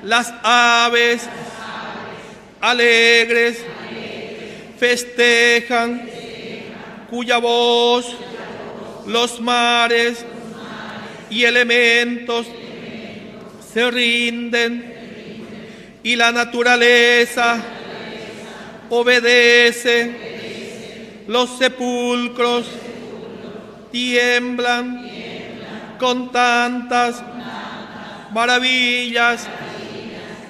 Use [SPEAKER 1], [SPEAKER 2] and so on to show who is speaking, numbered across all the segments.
[SPEAKER 1] Las aves alegres festejan, cuya voz los mares y elementos se rinden, y la naturaleza obedece. Los sepulcros tiemblan con tantas maravillas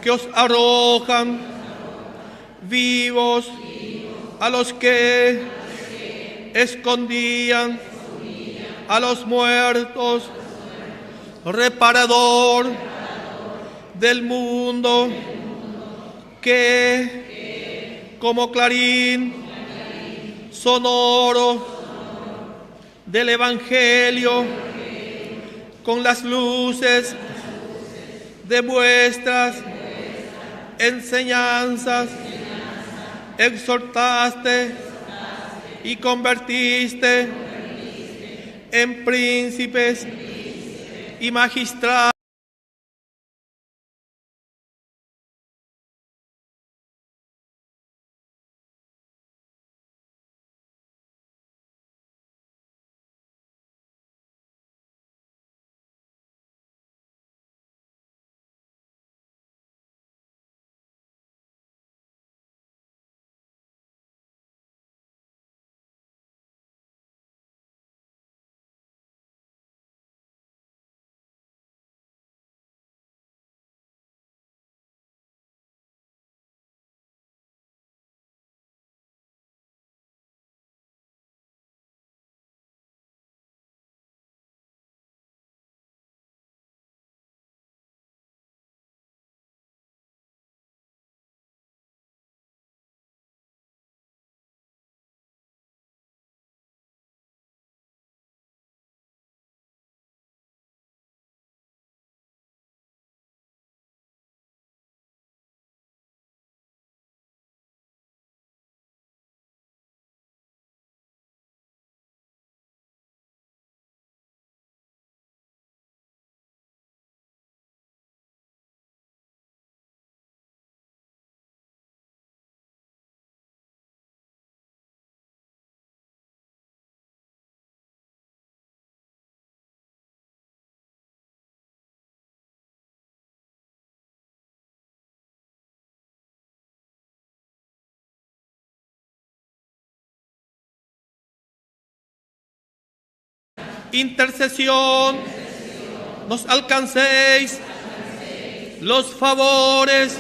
[SPEAKER 1] que os arrojan vivos a los que escondían a los muertos, reparador del mundo, que como clarín sonoro del Evangelio, con las luces de vuestras enseñanzas, exhortaste y convertiste en príncipes y magistrados. Intercesión, nos alcancéis los favores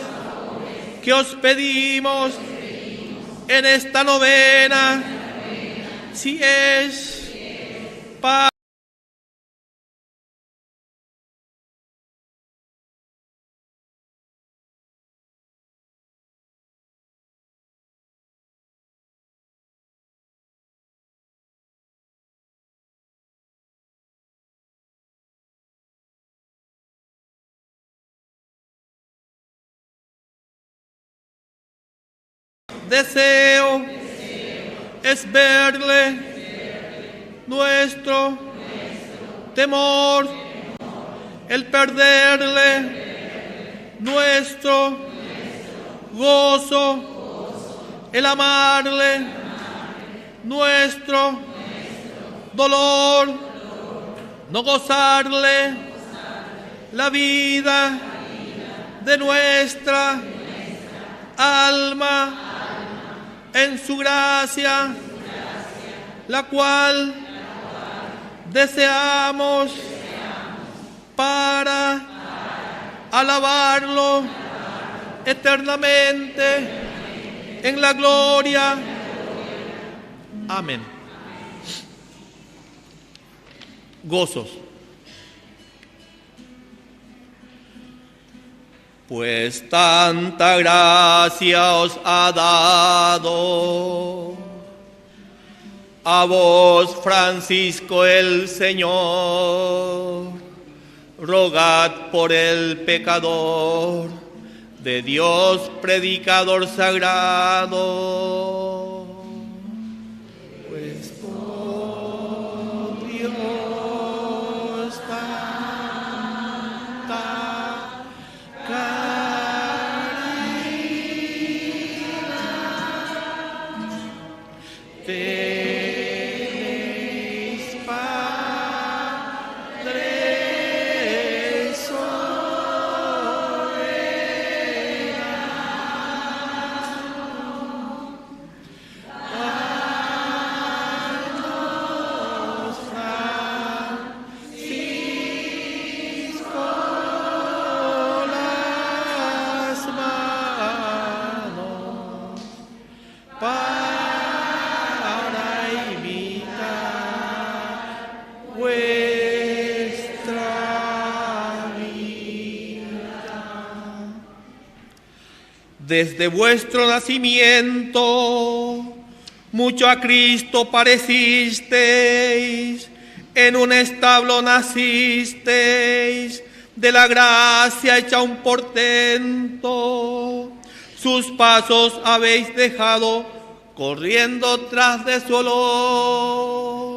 [SPEAKER 1] que os pedimos en esta novena, si es para deseo es verle, nuestro temor el perderle, nuestro gozo el amarle, nuestro dolor no gozarle, la vida de nuestra alma en su gracia, la cual deseamos para alabarlo eternamente en la gloria. Amén. Gozos. Pues tanta gracia os ha dado a vos, Francisco, el Señor. Rogad por el pecador, de Dios predicador sagrado. Pues oh Dios, tanta gracia Desde vuestro nacimiento, mucho a Cristo parecisteis, en un establo nacisteis, de la gracia hecha un portento. Sus pasos habéis dejado, corriendo tras de su olor.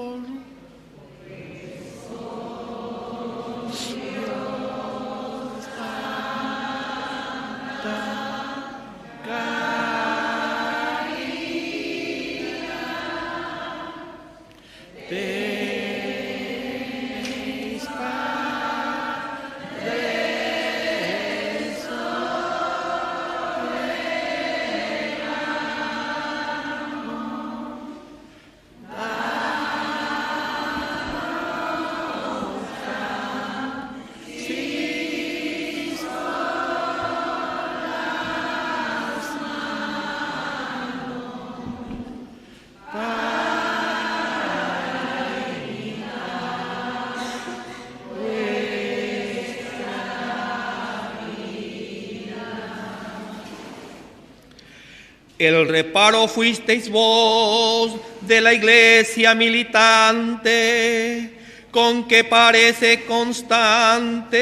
[SPEAKER 1] El reparo fuisteis vos de la iglesia militante, con que parece constante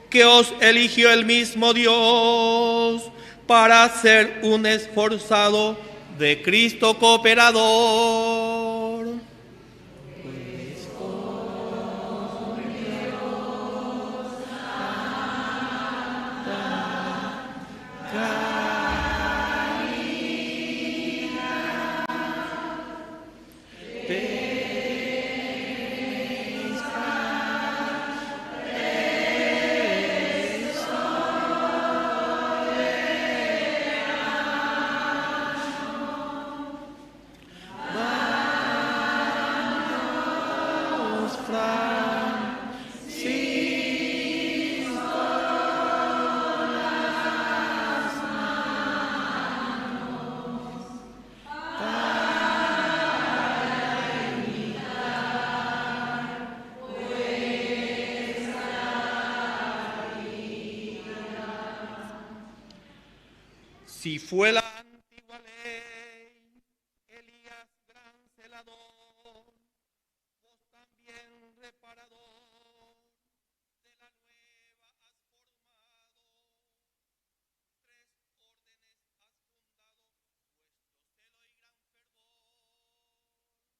[SPEAKER 1] que os eligió el mismo Dios para ser un esforzado de Cristo cooperador. Si fue la antigua ley, Elías gran celador, vos también reparador de la nueva has formado, 3 órdenes has fundado, vuestro celo y gran fervor.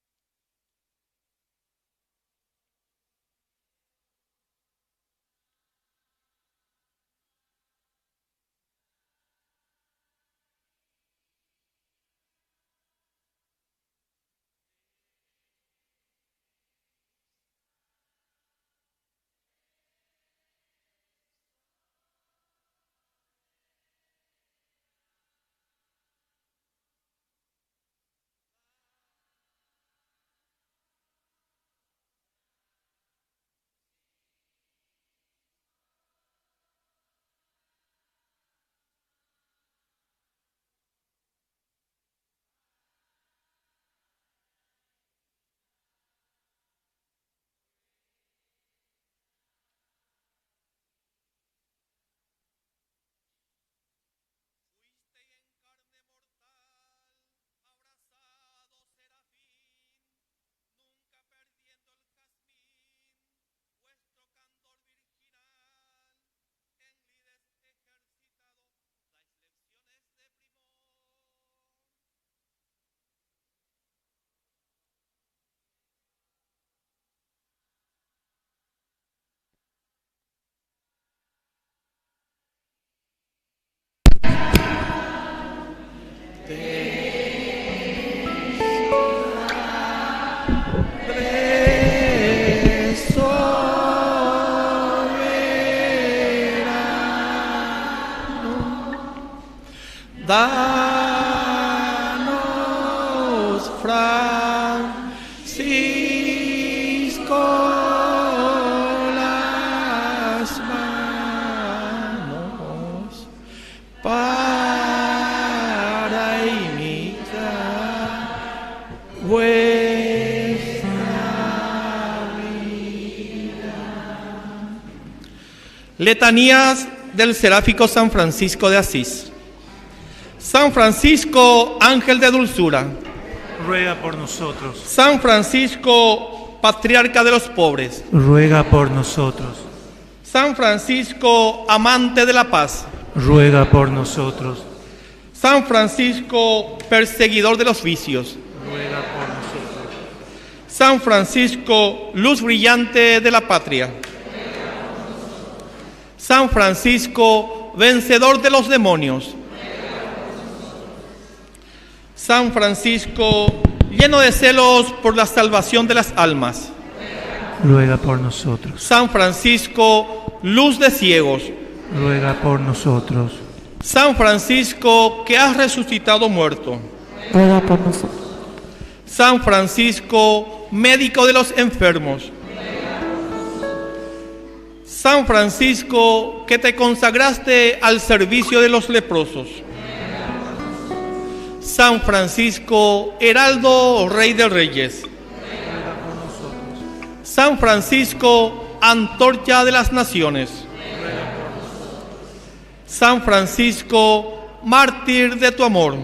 [SPEAKER 1] Danos, Francisco, las manos para imitar vuestra vida. Letanías del Seráfico San Francisco de Asís. San Francisco, ángel de dulzura.
[SPEAKER 2] Ruega por nosotros.
[SPEAKER 1] San Francisco, patriarca de los pobres.
[SPEAKER 2] Ruega por nosotros.
[SPEAKER 1] San Francisco, amante de la paz.
[SPEAKER 2] Ruega por nosotros.
[SPEAKER 1] San Francisco, perseguidor de los vicios.
[SPEAKER 2] Ruega por nosotros.
[SPEAKER 1] San Francisco, luz brillante de la patria. San Francisco, vencedor de los demonios. San Francisco, lleno de celos por la salvación de las almas.
[SPEAKER 2] Ruega por nosotros.
[SPEAKER 1] San Francisco, luz de ciegos.
[SPEAKER 2] Ruega por nosotros.
[SPEAKER 1] San Francisco, que has resucitado muerto.
[SPEAKER 3] Ruega por nosotros.
[SPEAKER 1] San Francisco, médico de los enfermos. San Francisco, que te consagraste al servicio de los leprosos. San Francisco, heraldo, rey de reyes. San Francisco, antorcha de las naciones. San Francisco, mártir de tu amor.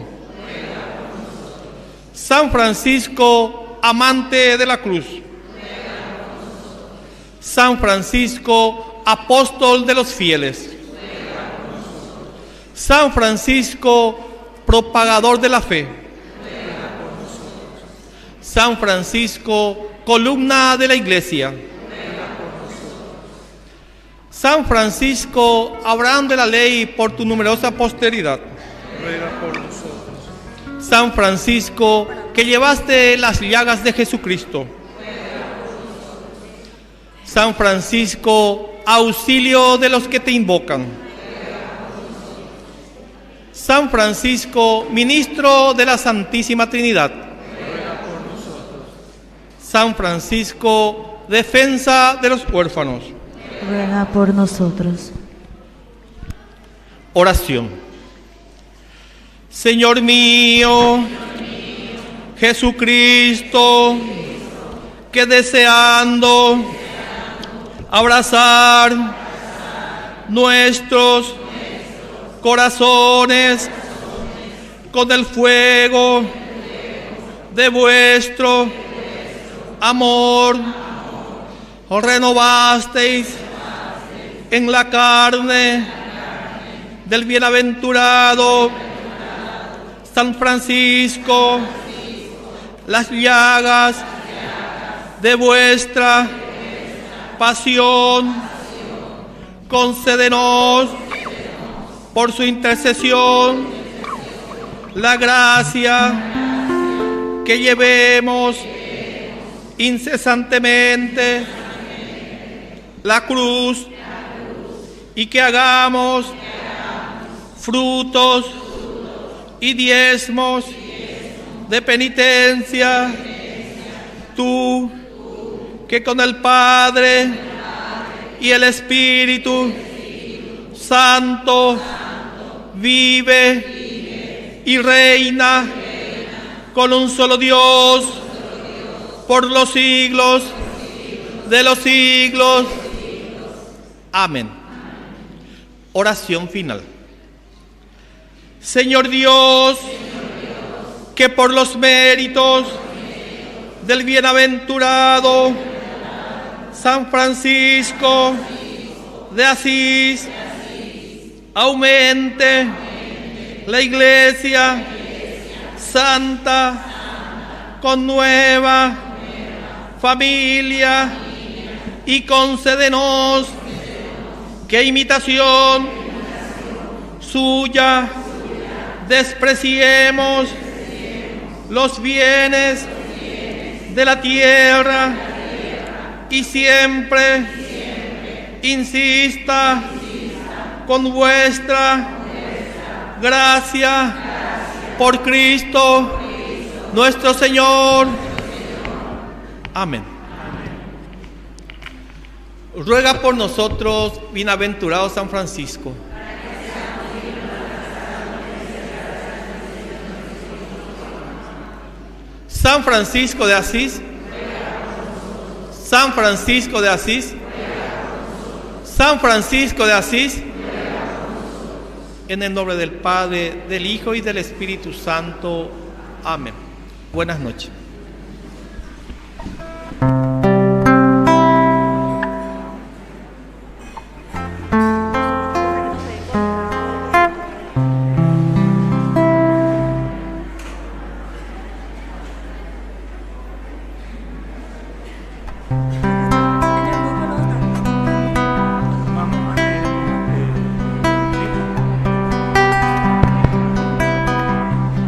[SPEAKER 1] San Francisco, amante de la cruz. San Francisco, apóstol de los fieles. San Francisco, propagador de la fe. San Francisco, columna de la iglesia. San Francisco, Abraham de la ley por tu numerosa posteridad.
[SPEAKER 2] Ruega por nosotros.
[SPEAKER 1] San Francisco, que llevaste las llagas de Jesucristo. San Francisco, auxilio de los que te invocan. San Francisco, ministro de la Santísima Trinidad. San Francisco, defensa de los huérfanos.
[SPEAKER 3] Ruega por nosotros.
[SPEAKER 1] Oración. Señor mío, Jesucristo, que deseando abrazar nuestros corazones con el fuego de vuestro amor, os renovasteis en la carne del bienaventurado San Francisco las llagas de vuestra pasión. Concédenos por su intercesión la gracia que llevemos incesantemente la cruz y que hagamos frutos y diezmos de penitencia. Tú, que con el Padre y el Espíritu Santo vive y reina con un solo Dios por los siglos de los siglos. Amén. Oración final. Señor Dios, que por los méritos del bienaventurado San Francisco de Asís aumente la Iglesia Santa con nueva familia y concédenos que imitación suya despreciemos los bienes de la tierra y siempre insista con vuestra gracia por Cristo nuestro Señor. Amén. Ruega por nosotros, bienaventurado San Francisco. San Francisco de Asís. San Francisco de Asís. San Francisco de Asís. En el nombre del Padre, del Hijo y del Espíritu Santo. Amén. Buenas noches.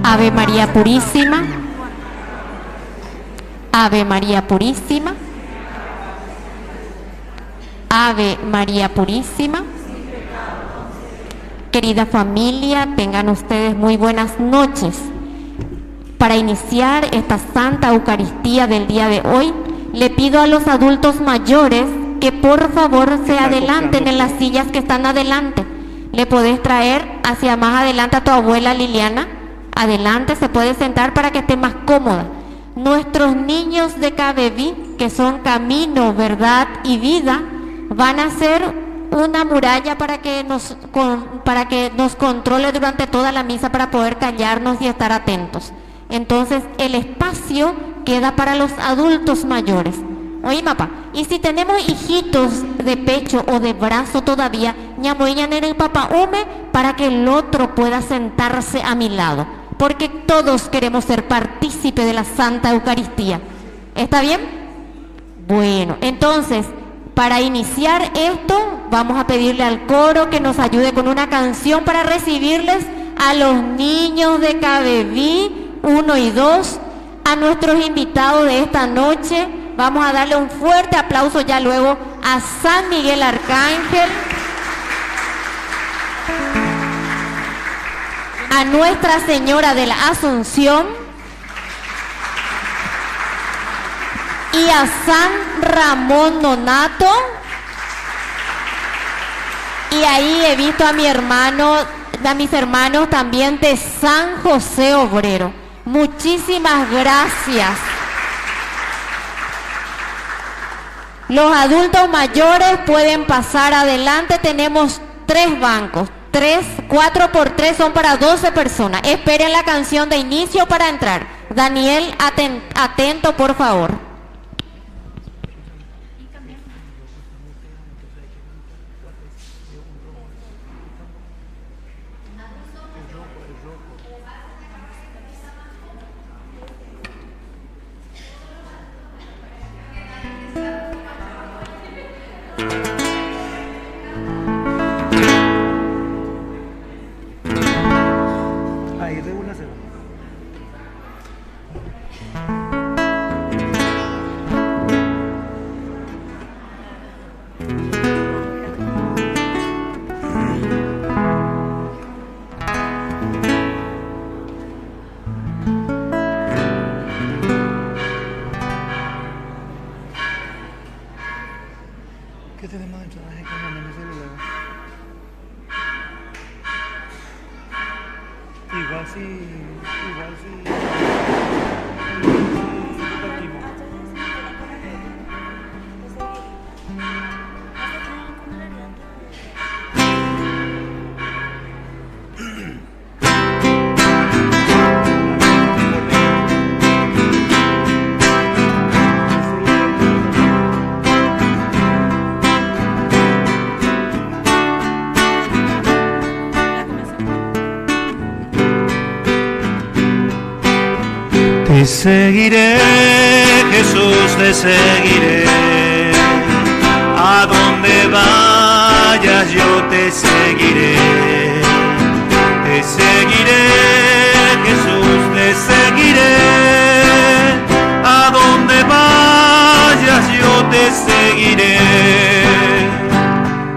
[SPEAKER 4] Ave María Purísima, Ave María Purísima, Ave María Purísima. Querida familia, tengan ustedes muy buenas noches. Para iniciar esta Santa Eucaristía del día de hoy, le pido a los adultos mayores que por favor se adelanten en las sillas que están adelante. ¿Le podés traer hacia más adelante a tu abuela Liliana? Adelante, se puede sentar para que esté más cómoda. Nuestros niños de Cabeví, que son Camino, Verdad y Vida, van a hacer una muralla para que nos controle durante toda la misa, para poder callarnos y estar atentos. Entonces, el espacio queda para los adultos mayores. Oye, mapa, y si tenemos hijitos de pecho o de brazo todavía, ñamoyan en el papá hume para que el otro pueda sentarse a mi lado, porque todos queremos ser partícipe de la Santa Eucaristía. ¿Está bien? Bueno, entonces, para iniciar esto, vamos a pedirle al coro que nos ayude con una canción para recibirles a los niños de Cabeví 1 y 2, a nuestros invitados de esta noche. Vamos a darle un fuerte aplauso ya luego a San Miguel Arcángel, a Nuestra Señora de la Asunción y a San Ramón Nonato. Y ahí he visto a mis hermanos también de San José Obrero. Muchísimas gracias. Los adultos mayores pueden pasar adelante. Tenemos 3 bancos. 4 por 3 son para 12 personas. Esperen la canción de inicio para entrar. Daniel, atento por favor.
[SPEAKER 2] Ahí regúlase. ¿Qué tenemos dentro de mi celular? Igual si compartimos.
[SPEAKER 5] Te seguiré, Jesús, te seguiré. A donde vayas yo te seguiré. Te seguiré, Jesús, te seguiré. A donde vayas yo te seguiré.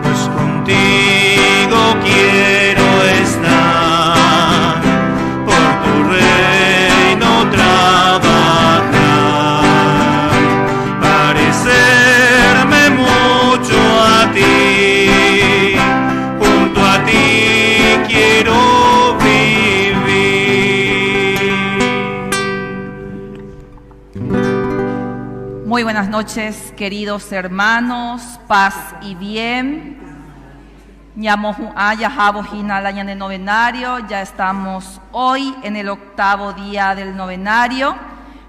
[SPEAKER 5] Pues contigo quiero estar, por tu reino trabajar, parecerme mucho a ti, junto a ti quiero vivir.
[SPEAKER 6] Muy buenas noches, queridos hermanos, paz y bien. en el novenario, ya estamos hoy en el 8º día del novenario.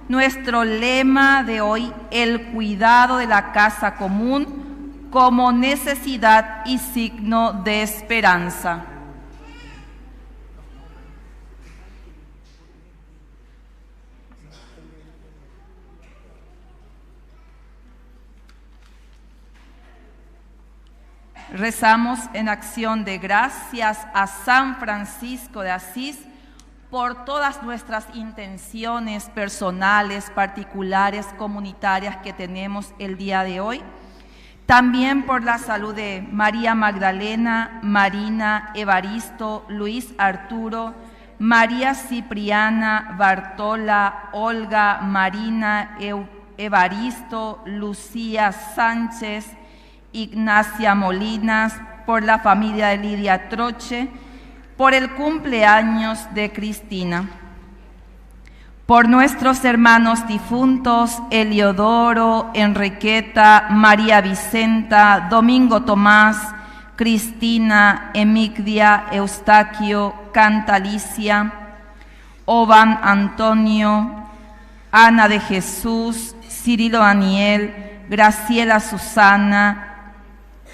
[SPEAKER 6] Nuestro lema de hoy, el cuidado de la casa común como necesidad y signo de esperanza. Rezamos en acción de gracias a San Francisco de Asís por todas nuestras intenciones personales, particulares, comunitarias que tenemos el día de hoy. También por la salud de María Magdalena, Marina, Evaristo, Luis Arturo, María Cipriana, Bartola, Olga, Marina, Evaristo, Lucía Sánchez, Ignacia Molinas, por la familia de Lidia Troche, por el cumpleaños de Cristina, por nuestros hermanos difuntos Eliodoro, Enriqueta, María Vicenta, Domingo Tomás, Cristina, Emigdia, Eustaquio, Cantalicia, Oban Antonio, Ana de Jesús, Cirilo Daniel, Graciela Susana,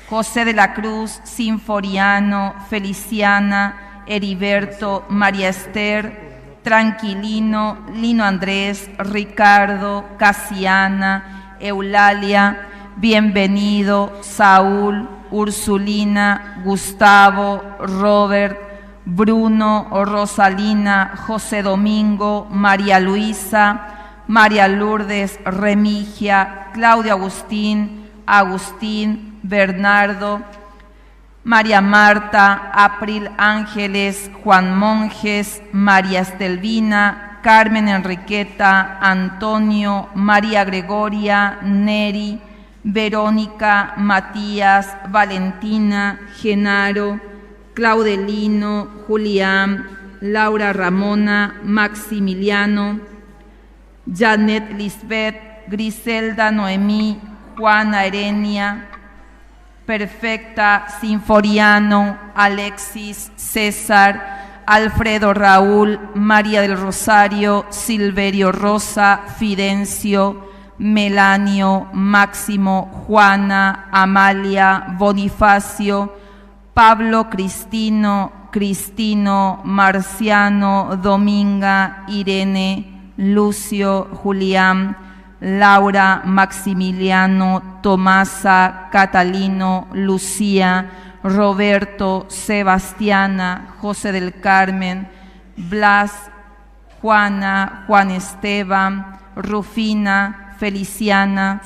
[SPEAKER 6] José de la Cruz, Sinforiano, Feliciana, Heriberto, María Esther, Tranquilino, Lino Andrés, Ricardo, Casiana, Eulalia, Bienvenido, Saúl, Ursulina, Gustavo, Robert, Bruno, Rosalina, José Domingo, María Luisa, María Lourdes, Remigia, Claudio Agustín, Agustín, Bernardo, María Marta, April Ángeles, Juan Monjes, María Estelvina, Carmen Enriqueta, Antonio, María Gregoria, Neri, Verónica, Matías, Valentina, Genaro, Claudelino, Julián, Laura Ramona, Maximiliano, Janet Lisbeth, Griselda Noemí, Juana Erenia, Perfecta, Sinforiano, Alexis, César, Alfredo Raúl, María del Rosario, Silverio Rosa, Fidencio, Melanio, Máximo, Juana, Amalia, Bonifacio, Pablo, Cristino, Cristino, Marciano, Dominga, Irene, Lucio, Julián, Laura, Maximiliano, Tomasa, Catalino, Lucía, Roberto, Sebastiana, José del Carmen, Blas, Juana, Juan Esteban, Rufina, Feliciana,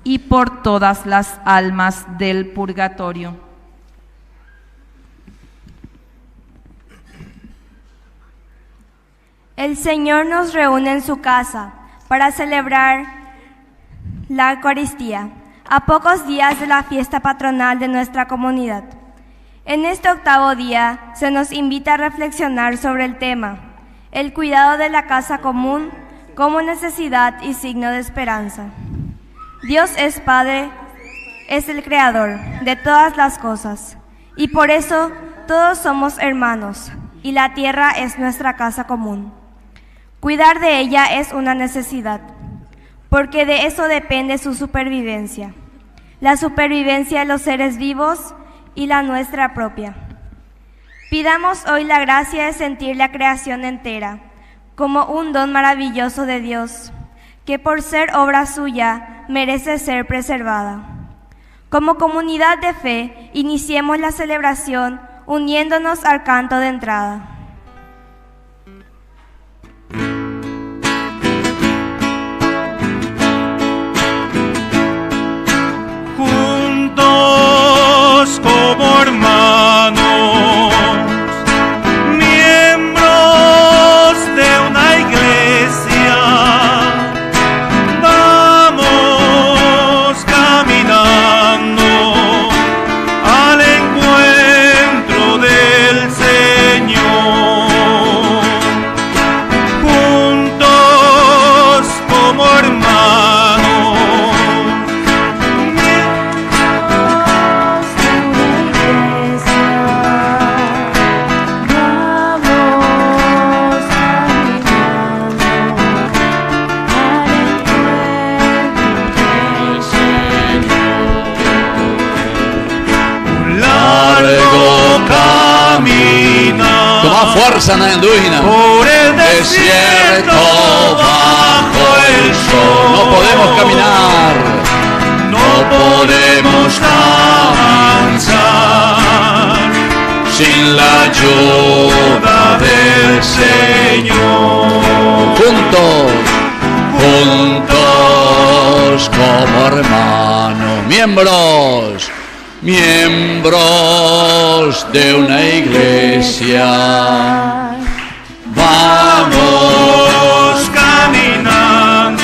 [SPEAKER 6] y por todas las almas del purgatorio.
[SPEAKER 7] El Señor nos reúne en su casa para celebrar la Eucaristía, a pocos días de la fiesta patronal de nuestra comunidad. En este 8º día se nos invita a reflexionar sobre el tema, el cuidado de la casa común como necesidad y signo de esperanza. Dios es Padre, es el Creador de todas las cosas, y por eso todos somos hermanos, y la tierra es nuestra casa común. Cuidar de ella es una necesidad, porque de eso depende su supervivencia, la supervivencia de los seres vivos y la nuestra propia. Pidamos hoy la gracia de sentir la creación entera como un don maravilloso de Dios, que por ser obra suya merece ser preservada. Como comunidad de fe, iniciemos la celebración uniéndonos al canto de entrada.
[SPEAKER 5] Juntos como hermanos, miembros de una iglesia, vamos caminando al encuentro del Señor.
[SPEAKER 8] Tarzana Enduina.
[SPEAKER 5] Por el desierto bajo el sol.
[SPEAKER 8] No podemos caminar.
[SPEAKER 5] No podemos avanzar
[SPEAKER 8] Sin la ayuda
[SPEAKER 5] del Señor.
[SPEAKER 8] Juntos, juntos como hermanos, miembros de una iglesia.
[SPEAKER 5] Vamos caminando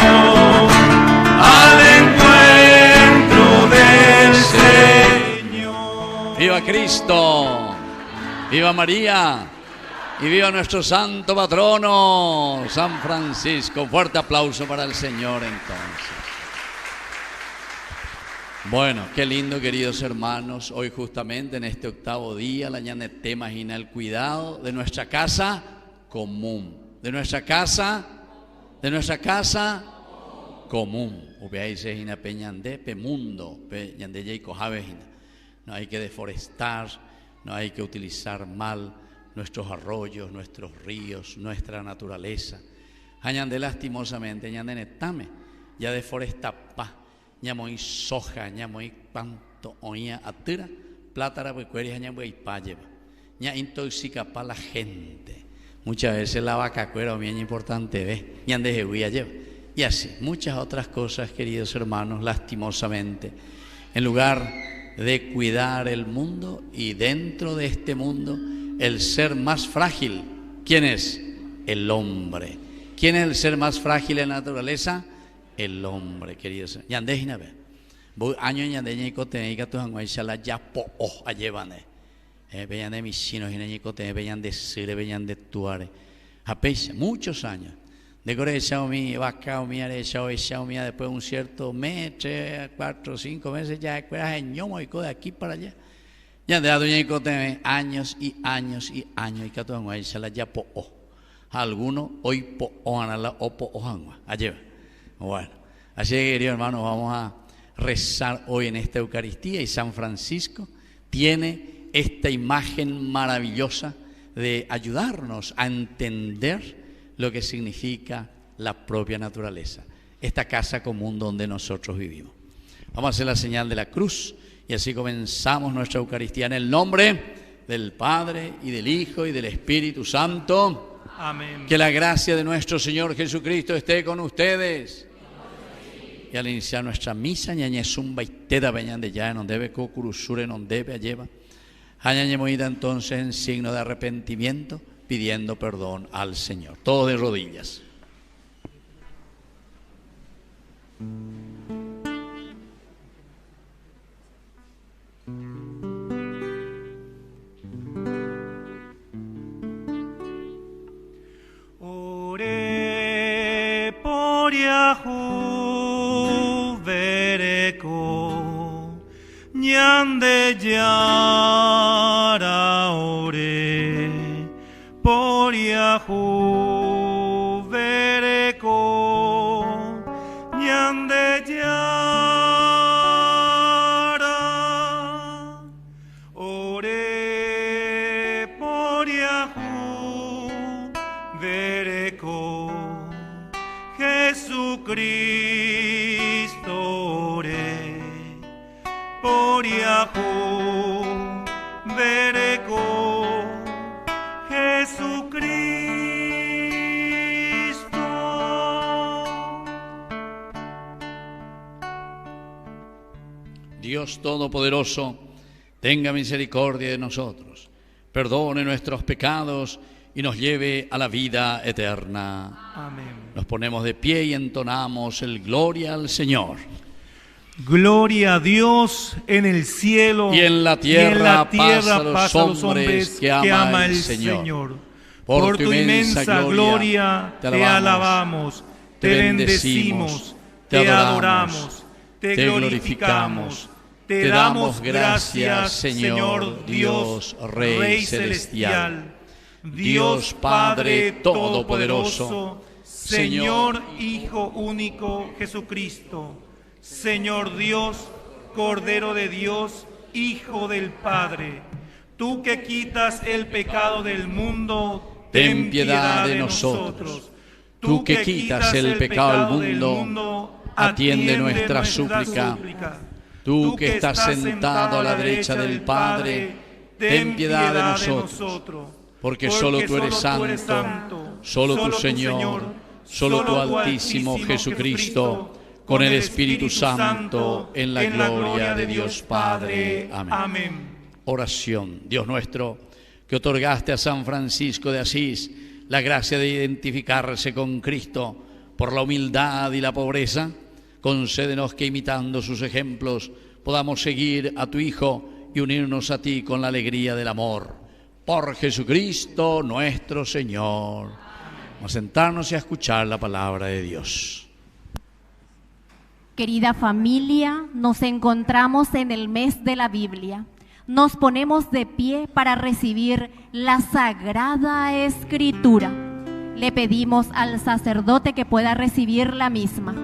[SPEAKER 5] al encuentro del Señor.
[SPEAKER 8] ¡Viva Cristo! ¡Viva María! Y viva nuestro santo patrono, San Francisco. Un fuerte aplauso para el Señor entonces. Bueno, qué lindo, queridos hermanos. Hoy justamente en este octavo día, la ñanete imagina el cuidado de nuestra casa común. De nuestra casa común. No hay que deforestar, no hay que utilizar mal nuestros arroyos, nuestros ríos, nuestra naturaleza. Añande lastimosamente, añande netame, ya deforesta pa, ñamoy soja, ñamoy panto oña atira, plátara becueris añamoy payeva, ña intoxica pa la gente. Muchas veces la vaca cuera bien importante, ve, ñande jehuía lleva. Y así, muchas otras cosas, queridos hermanos, lastimosamente, en lugar de cuidar el mundo y dentro de este mundo, el ser más frágil, ¿quién es? El hombre. ¿Quién es el ser más frágil en la naturaleza? El hombre, queridos. Yandejina ve. Año ñandeña y coteñica tu hanguaishala ya po a llevane. Vean de mis chinos y neñicote, vean de sire, vean de tuare. Apecha, muchos años. De gore echado mi vaca o mi arechado echado mi después de un cierto mes, 3, 4, 5 meses ya escuelas en ñomo y de aquí para allá. Ya de adueñicote años y años y años y cato hanguaishala ya po. Algunos hoy po anala o po hangua. Allá. Bueno, así que queridos hermanos, vamos a rezar hoy en esta Eucaristía y San Francisco tiene esta imagen maravillosa de ayudarnos a entender lo que significa la propia naturaleza, esta casa común donde nosotros vivimos. Vamos a hacer la señal de la cruz y así comenzamos nuestra Eucaristía en el nombre del Padre y del Hijo y del Espíritu Santo.
[SPEAKER 5] Amén.
[SPEAKER 8] Que la gracia de nuestro Señor Jesucristo esté con ustedes. Y al iniciar nuestra misa, ñañezumba y teda veñan de ya, en donde debe cocurusure, en donde debe lleva. Añañemoida entonces en signo de arrepentimiento, pidiendo perdón al Señor. Todos de rodillas.
[SPEAKER 5] Ore por Yahu vereko ñande yara ore por Yahu vereko ñande yara ore por Yahu vereko Jesucristo ore por Yahu vereko Jesucristo.
[SPEAKER 8] Dios Todopoderoso, tenga misericordia de nosotros, perdone nuestros pecados y nos lleve a la vida eterna.
[SPEAKER 5] Amén.
[SPEAKER 8] Nos ponemos de pie y entonamos el Gloria al Señor.
[SPEAKER 5] Gloria a Dios en el cielo
[SPEAKER 8] Y en la tierra, paz a los
[SPEAKER 5] paz a los
[SPEAKER 8] hombres que ama el Señor.
[SPEAKER 5] Por tu inmensa gloria te alabamos, te bendecimos, te adoramos, te glorificamos, te damos gracias, Señor Dios, Rey celestial, Dios Padre todopoderoso, Señor Hijo único Jesucristo, Señor Dios, Cordero de Dios, Hijo del Padre, tú que quitas el pecado del mundo,
[SPEAKER 8] ten piedad de nosotros. Tú que quitas el pecado del mundo, atiende nuestra súplica. Tú que estás sentado a la derecha del Padre, ten piedad de nosotros. Porque solo tú eres santo, solo tu Señor, solo tu Altísimo Jesucristo, con el Espíritu Santo, en la gloria de Dios Padre. Amén. Oración. Dios nuestro, que otorgaste a San Francisco de Asís la gracia de identificarse con Cristo por la humildad y la pobreza, concédenos que imitando sus ejemplos podamos seguir a tu Hijo y unirnos a ti con la alegría del amor. Por Jesucristo nuestro Señor. Vamos a sentarnos y a escuchar la palabra de Dios.
[SPEAKER 4] Querida familia, nos encontramos en el mes de la Biblia. Nos ponemos de pie para recibir la Sagrada Escritura. Le pedimos al sacerdote que pueda recibir la misma.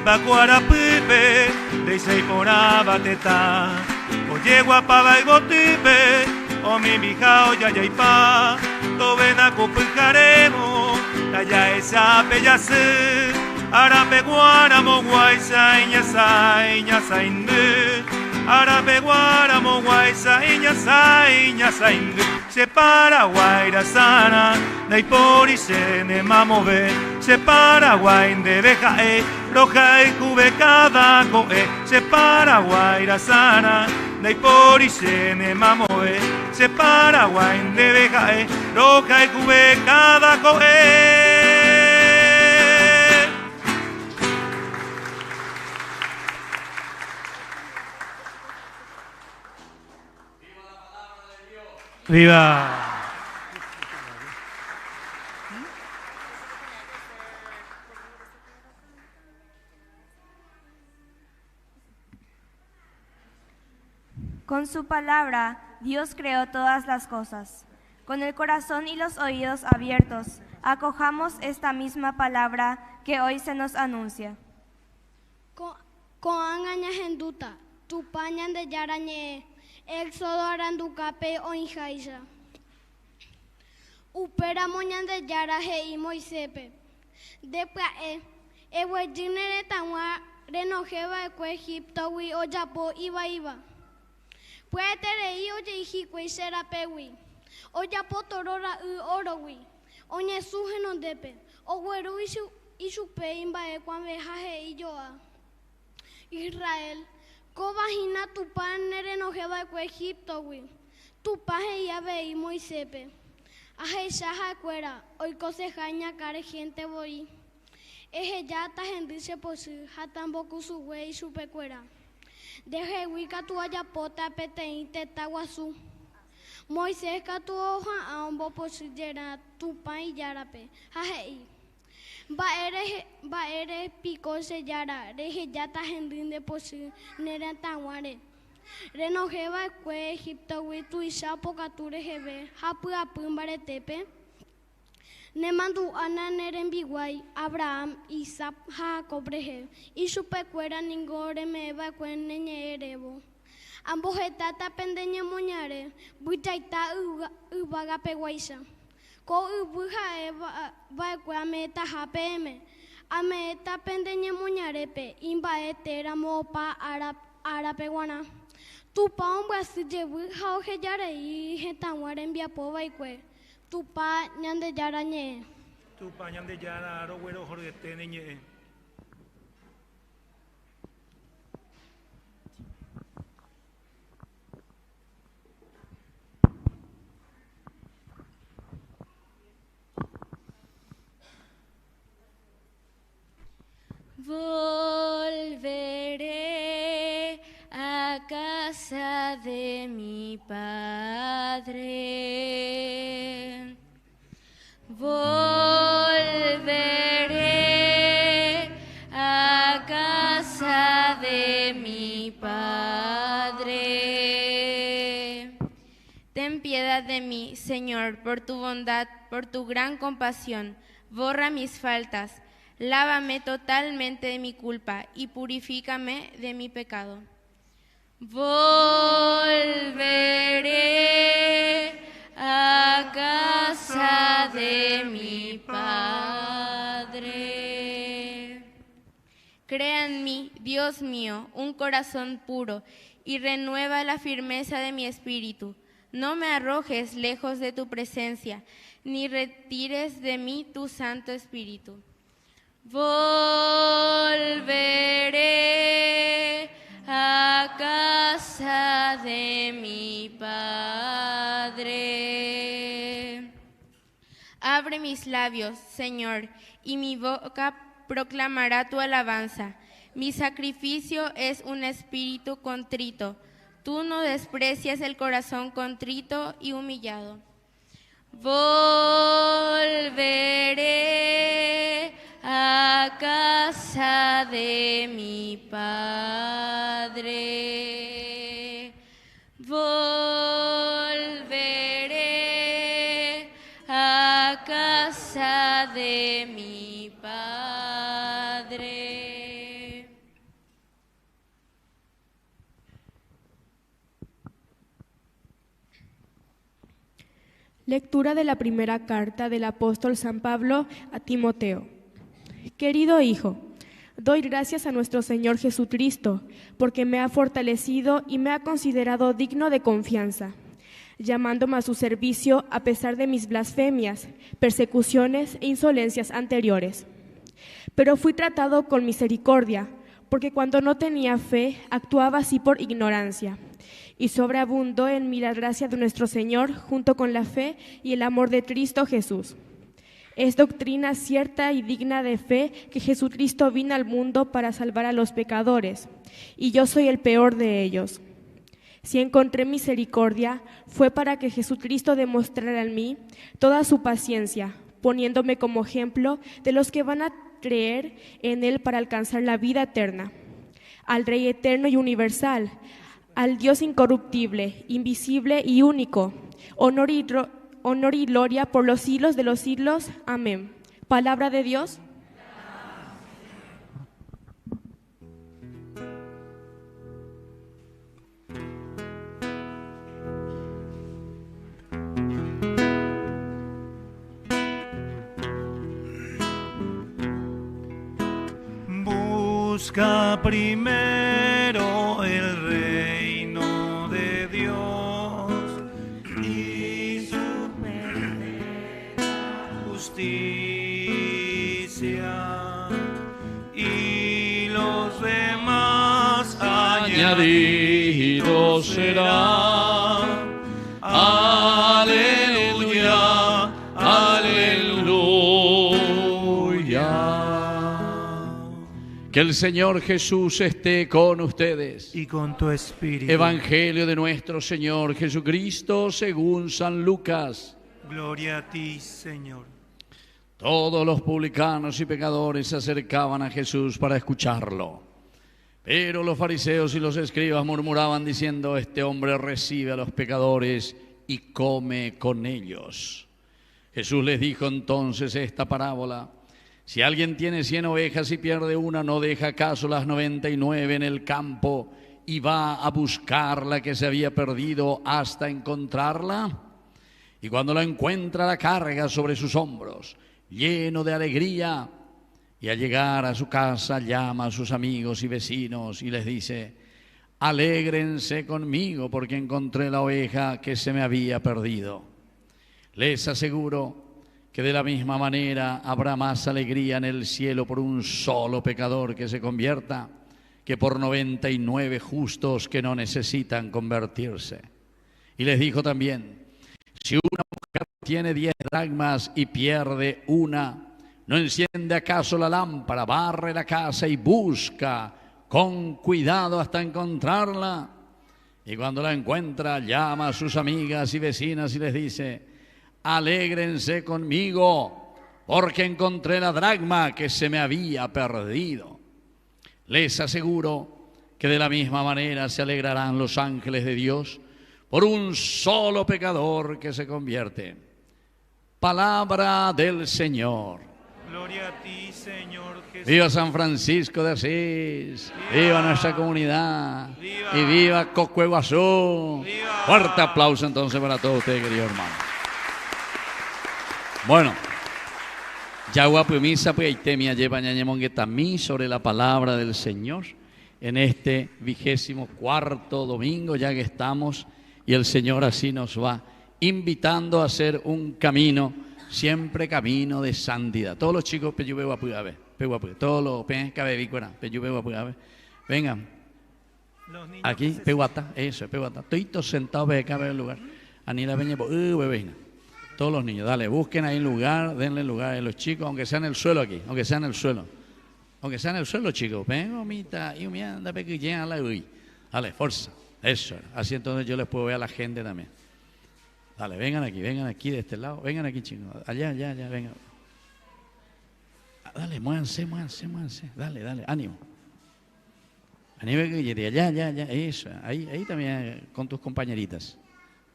[SPEAKER 2] Baguarapipe, de Seipora Bateta, oye guapaba y gotipe, o mi mijao ya yaipa, tovena cupijaremo, talla esa pellase, arape guaramo guaisa iñasa inde, arape guaramo guaisa iñasa inde, se para guaira sana, naipori se ne mamove, se para guainde dejae, roja y cube cada coe, se para guaira sana, naipori se ne mamoe, se para guainde dejae, roja y cube cada coe.
[SPEAKER 5] ¡Viva!
[SPEAKER 7] Con su palabra, Dios creó todas las cosas. Con el corazón y los oídos abiertos, acojamos esta misma palabra que hoy se nos anuncia.
[SPEAKER 9] Koan añahenduta, tupañan de yarañe, éxodo aranducape o injaisa. Upera moñan de yaraje y moisepe. Depae, ehuejinere tanwa, renojeva eque Egipto wi o yapo iba. Pueterei oye hijikui serapewi, oya potorora orowi, oñe sujenon depe, ogueru isupe imbae cuambe jaje iyoa. Israel, cobajina tu pan nerenojeba eque Egipto wi, tu paje yabe y moisepe. Aje shaja cuera, hoy cosejaña care gente voy. Eje ya ta hendice posu, hatamboku su güey su pecuera. Deje huica tu ayapota petein tetaguazú. Moisés ka tu hoja a un bopo sillera tu pan y yarape. Jajei. Ba eres pico se yara. Reje yata hendrin de posu nera tanguare. Renojeba esque Egipto wi tu isha pokature jebe. Hapu apun baretepe. Nemandu ana nerembiguay Abraham, Isaac, Jacob reje y su pecuera ningore me va cueneñe erebo. Ambos etata pendeñe moñare, buitaita ubaga peguaisa. Ko ubuja va cuameta japeme. Ameta pendeñe moñarepe, imba etera mopa arapeguana. Tu pa un brasi jebu jauge yare y jetanware envia pova y cue. Tupa ñande yara ñe.
[SPEAKER 2] Tupa ñande yara aro güero jorgete ñe.
[SPEAKER 10] Volveré a casa de mi Padre. Volveré a casa de mi Padre. Ten piedad de mí, Señor, por tu bondad, por tu gran compasión. Borra mis faltas. Lávame totalmente de mi culpa y purifícame de mi pecado. Volveré a casa de mi Padre. Crea en mí, Dios mío, un corazón puro y renueva la firmeza de mi espíritu. No me arrojes lejos de tu presencia, ni retires de mí tu Santo Espíritu. Volveré a casa de mi Padre. Abre mis labios, Señor, y mi boca proclamará tu alabanza. Mi sacrificio es un espíritu contrito. Tú no desprecias el corazón contrito y humillado. Volveré a casa de mi Padre. Volveré a casa de mi Padre.
[SPEAKER 11] Lectura de la primera carta del apóstol San Pablo a Timoteo. Querido hijo, doy gracias a nuestro Señor Jesucristo, porque me ha fortalecido y me ha considerado digno de confianza, llamándome a su servicio a pesar de mis blasfemias, persecuciones e insolencias anteriores. Pero fui tratado con misericordia, porque cuando no tenía fe, actuaba así por ignorancia. Y sobreabundó en mí la gracia de nuestro Señor, junto con la fe y el amor de Cristo Jesús. Es doctrina cierta y digna de fe que Jesucristo vino al mundo para salvar a los pecadores, y yo soy el peor de ellos. Si encontré misericordia, fue para que Jesucristo demostrara en mí toda su paciencia, poniéndome como ejemplo de los que van a creer en Él para alcanzar la vida eterna. Al Rey eterno y universal, al Dios incorruptible, invisible y único, honor y gloria por los siglos de los siglos. Amén. Palabra de Dios.
[SPEAKER 5] Busca primero el reino de Dios y su justicia, y los demás añadidos serán. Aleluya, aleluya.
[SPEAKER 8] Que el Señor Jesús esté con ustedes.
[SPEAKER 2] Y con tu espíritu.
[SPEAKER 8] Evangelio de nuestro Señor Jesucristo según San Lucas.
[SPEAKER 2] Gloria a ti, Señor.
[SPEAKER 8] Todos los publicanos y pecadores se acercaban a Jesús para escucharlo. Pero los fariseos y los escribas murmuraban diciendo: este hombre recibe a los pecadores y come con ellos. Jesús les dijo entonces esta parábola: si alguien tiene 100 ovejas y pierde una, ¿no deja acaso las 99 en el campo y va a buscar la que se había perdido hasta encontrarla? Y cuando la encuentra, la carga sobre sus hombros, lleno de alegría, y al llegar a su casa llama a sus amigos y vecinos y les dice: alégrense conmigo porque encontré la oveja que se me había perdido. Les aseguro que de la misma manera habrá más alegría en el cielo por un solo pecador que se convierta que por 99 justos que no necesitan convertirse. Y les dijo también: si una mujer tiene 10 dracmas y pierde una, ¿No enciende acaso la lámpara, barre la casa y busca con cuidado hasta encontrarla? Y cuando la encuentra, llama a sus amigas y vecinas y les dice: alégrense conmigo, porque encontré la dracma que se me había perdido. Les aseguro que de la misma manera se alegrarán los ángeles de Dios por un solo pecador que se convierte. Palabra del Señor.
[SPEAKER 2] Gloria a ti, Señor Jesús.
[SPEAKER 8] Viva San Francisco de Asís. Viva nuestra comunidad.
[SPEAKER 2] Viva.
[SPEAKER 8] Y viva Cocueguazú.
[SPEAKER 2] Viva.
[SPEAKER 8] Fuerte aplauso entonces para todos ustedes, queridos hermanos. Bueno, Yagua Pumisa Peitemia lleva ñañemonguetamí sobre la palabra del Señor en este 24º domingo, ya que estamos, y el Señor así nos va invitando a hacer un camino, siempre camino de santidad. Todos los chicos, todos los vengan. Aquí, peguata, eso es peguata. Todos sentados acá en el lugar. Anila Peña, todos los niños, dale, busquen ahí lugar, denle lugar a los chicos, aunque sea en el suelo aquí, aunque sea en el suelo. Aunque sea en el suelo, chicos. Dale, fuerza. Eso. Así entonces yo les puedo ver a la gente también. Dale, vengan aquí de este lado. Vengan aquí, chicos. Allá, vengan. Dale, muévanse. Dale, ánimo. Allá. Eso. Ahí también con tus compañeritas.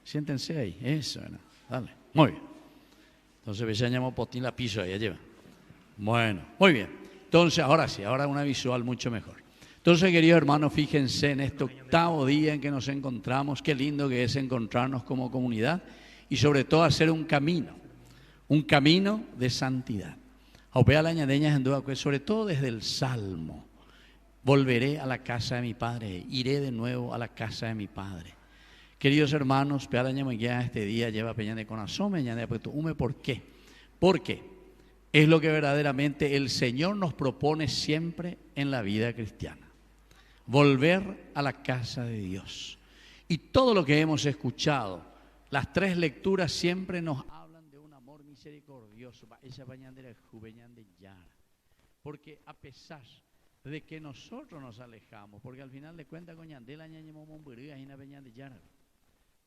[SPEAKER 8] Siéntense ahí. Eso. Dale. Muy bien. Entonces, veamos potín la piso ahí, lleva. Bueno, muy bien. Entonces, ahora sí, ahora una visual mucho mejor. Entonces, queridos hermanos, fíjense en este 8º día en que nos encontramos. Qué lindo que es encontrarnos como comunidad y sobre todo hacer un camino de santidad. Aupea la ñadeña en duda, sobre todo desde el Salmo. Volveré a la casa de mi Padre, iré de nuevo a la casa de mi Padre. Queridos hermanos, este día lleva peña de corazón, ¿por qué? Porque es lo que verdaderamente el Señor nos propone siempre en la vida cristiana. Volver a la casa de Dios. Y todo lo que hemos escuchado, las 3 lecturas siempre nos hablan de un amor misericordioso. Porque a pesar de que nosotros nos alejamos, porque al final de cuentas con Yandela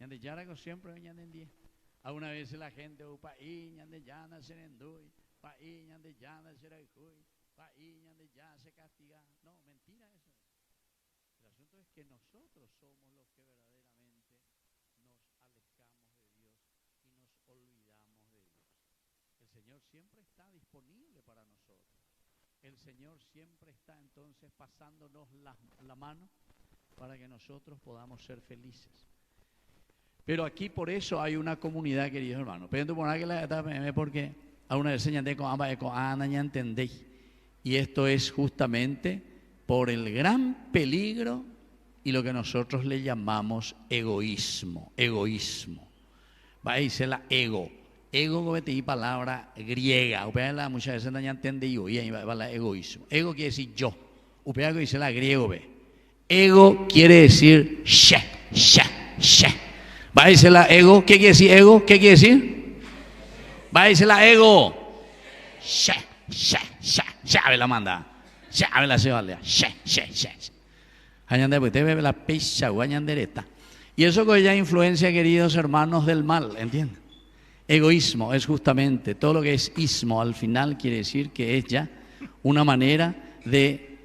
[SPEAKER 8] Ñande Yara siempre venían en 10. A una vez la gente paí ñande llana se renduy, paí ñande llana se raijuy, paí ñande llana se castiga. No, mentira eso. El asunto es que nosotros somos los que verdaderamente nos alejamos de Dios y nos olvidamos de Dios. El Señor siempre está disponible para nosotros. El Señor siempre está entonces pasándonos la mano para que nosotros podamos ser felices. Pero aquí por eso hay una comunidad, queridos hermanos. Porque a una vez entendéis. Y esto es justamente por el gran peligro y lo que nosotros le llamamos egoísmo. Va a decir la ego. Ego como te di palabra griega. Muchas veces no entendí y ahí va la egoísmo. Ego quiere decir yo. Upea que dice la griego. Ego quiere decir she. Va a decir la ego. ¿Qué quiere decir ego? ¿Qué quiere decir? Va a decir la ego. A ver la manda. A ver la se vale. Añande, pues te ve la pecha o añandereta. Y eso que ya influencia, queridos hermanos, del mal, ¿entienden? Egoísmo es justamente todo lo que es ismo. Al final quiere decir que es ya una manera de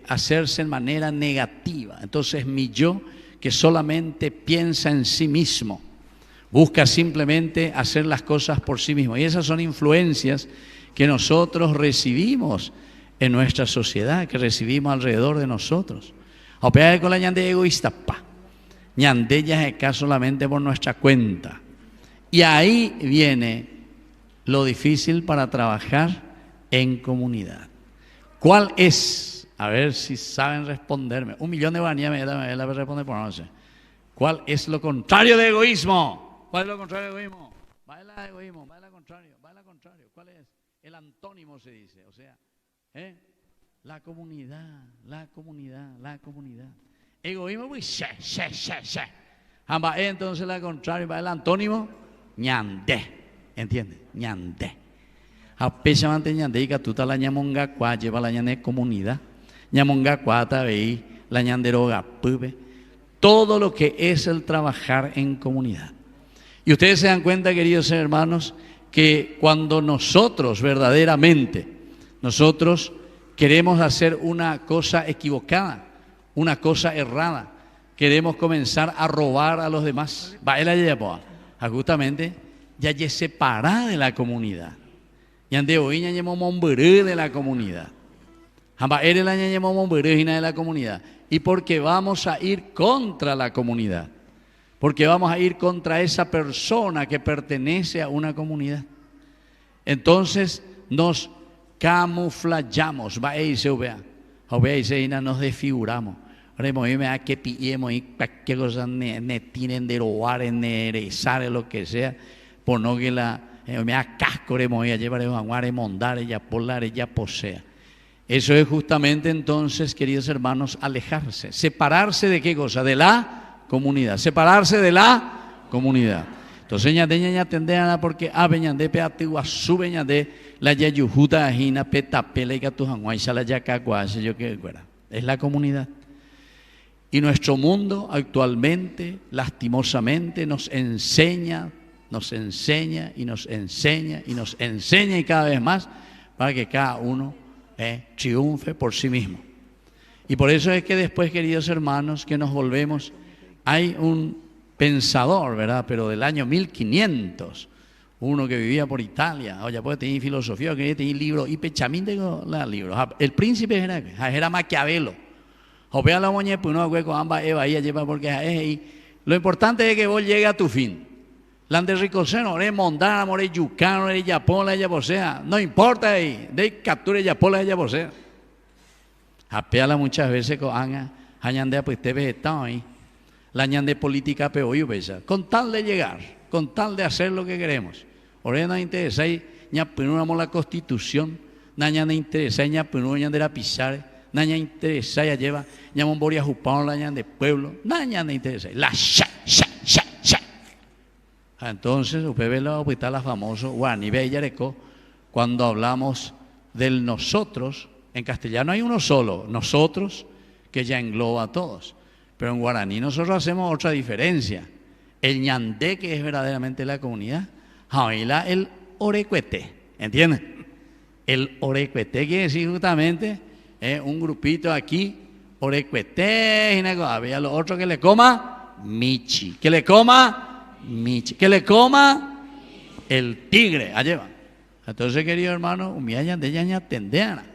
[SPEAKER 8] hacerse en manera negativa. Entonces mi yo, que solamente piensa en sí mismo, busca simplemente hacer las cosas por sí mismo. Y esas son influencias que nosotros recibimos en nuestra sociedad, que recibimos alrededor de nosotros. A pegar con la ñande egoísta, ñande ya es acá solamente por nuestra cuenta. Y ahí viene lo difícil para trabajar en comunidad. ¿Cuál es? A ver si saben responderme. 1 millón de guaraníes me la responde por no sé. ¿Cuál es lo contrario de egoísmo? ¿Cuál es lo contrario de egoísmo? Va el egoísmo, va el contrario, ¿Cuál es? El antónimo se dice, o sea, la comunidad. Egoísmo, pues, entonces la contrario, va el antónimo, ñande, ¿entiendes? Ñande. Apecha manteñande y catuta la ñamonga cuá lleva la ñane comunidad. Ñamonga cuata veí la ñanderoga pube. Todo lo que es el trabajar en comunidad. Y ustedes se dan cuenta, queridos hermanos, que cuando nosotros verdaderamente, nosotros queremos hacer una cosa equivocada, una cosa errada, queremos comenzar a robar a los demás, justamente ya se separa de la comunidad. Ya de hoy ya de la comunidad. De la comunidad. Y porque vamos a ir contra la comunidad. Porque vamos a ir contra esa persona que pertenece a una comunidad. Entonces nos camuflamos, nos desfiguramos. Que pillemos y cualquier cosa tienen de robar, enderezar, lo que sea, por no que la me da casco, llevaremos a mondar, ella polar, ella posea. Eso es justamente entonces, queridos hermanos, alejarse, separarse de qué cosa, de la comunidad, separarse de la comunidad. Entonces ña tendea porque veñande pe atigua subeñande la yayujuta ajina petapela y catujanguaisa la yacaguase yo que fuera. Es la comunidad. Y nuestro mundo actualmente, lastimosamente, nos enseña y cada vez más para que cada uno triunfe por sí mismo. Y por eso es que después, queridos hermanos, que nos volvemos, hay un pensador, ¿verdad? Pero del año 1500, uno que vivía por Italia, oye, pues tenía filosofía, que tenía libro, y pechamín de los libros. El príncipe era Maquiavelo. Opea la moñe, pues no hueco ambas Eva y lleva porque es. Lo importante es que vos llegues a tu fin. La de ricoseno, ore mondana, more yucano, ore yapola, ella posea. No importa ahí, de capture yapola, ella posea. Apeala muchas veces con anga, añande pues te vegetado ahí. La ñande política peor besa. Con tal de llegar, con tal de hacer lo que queremos. Ore no interesa ahí, ña pinuramos la constitución, ña no interesa ña pinuramos de la pisar. Naña interesa, ya lleva, llamamos Boria Jupán, la ñan de pueblo, naña no interesa, la sha. Entonces, usted ve la hospital famoso, Guani, Bellareco, cuando hablamos del nosotros, en castellano hay uno solo, nosotros, que ya engloba a todos, pero en guaraní nosotros hacemos otra diferencia. El ñandé, que es verdaderamente la comunidad, jaila el orecuete, ¿entienden? El orecuete quiere decir justamente un grupito aquí, orecuete, había lo otro que le coma michi, que le coma michi, que le coma el tigre, allá va. Entonces, querido hermano, humillañan de ella tendeana,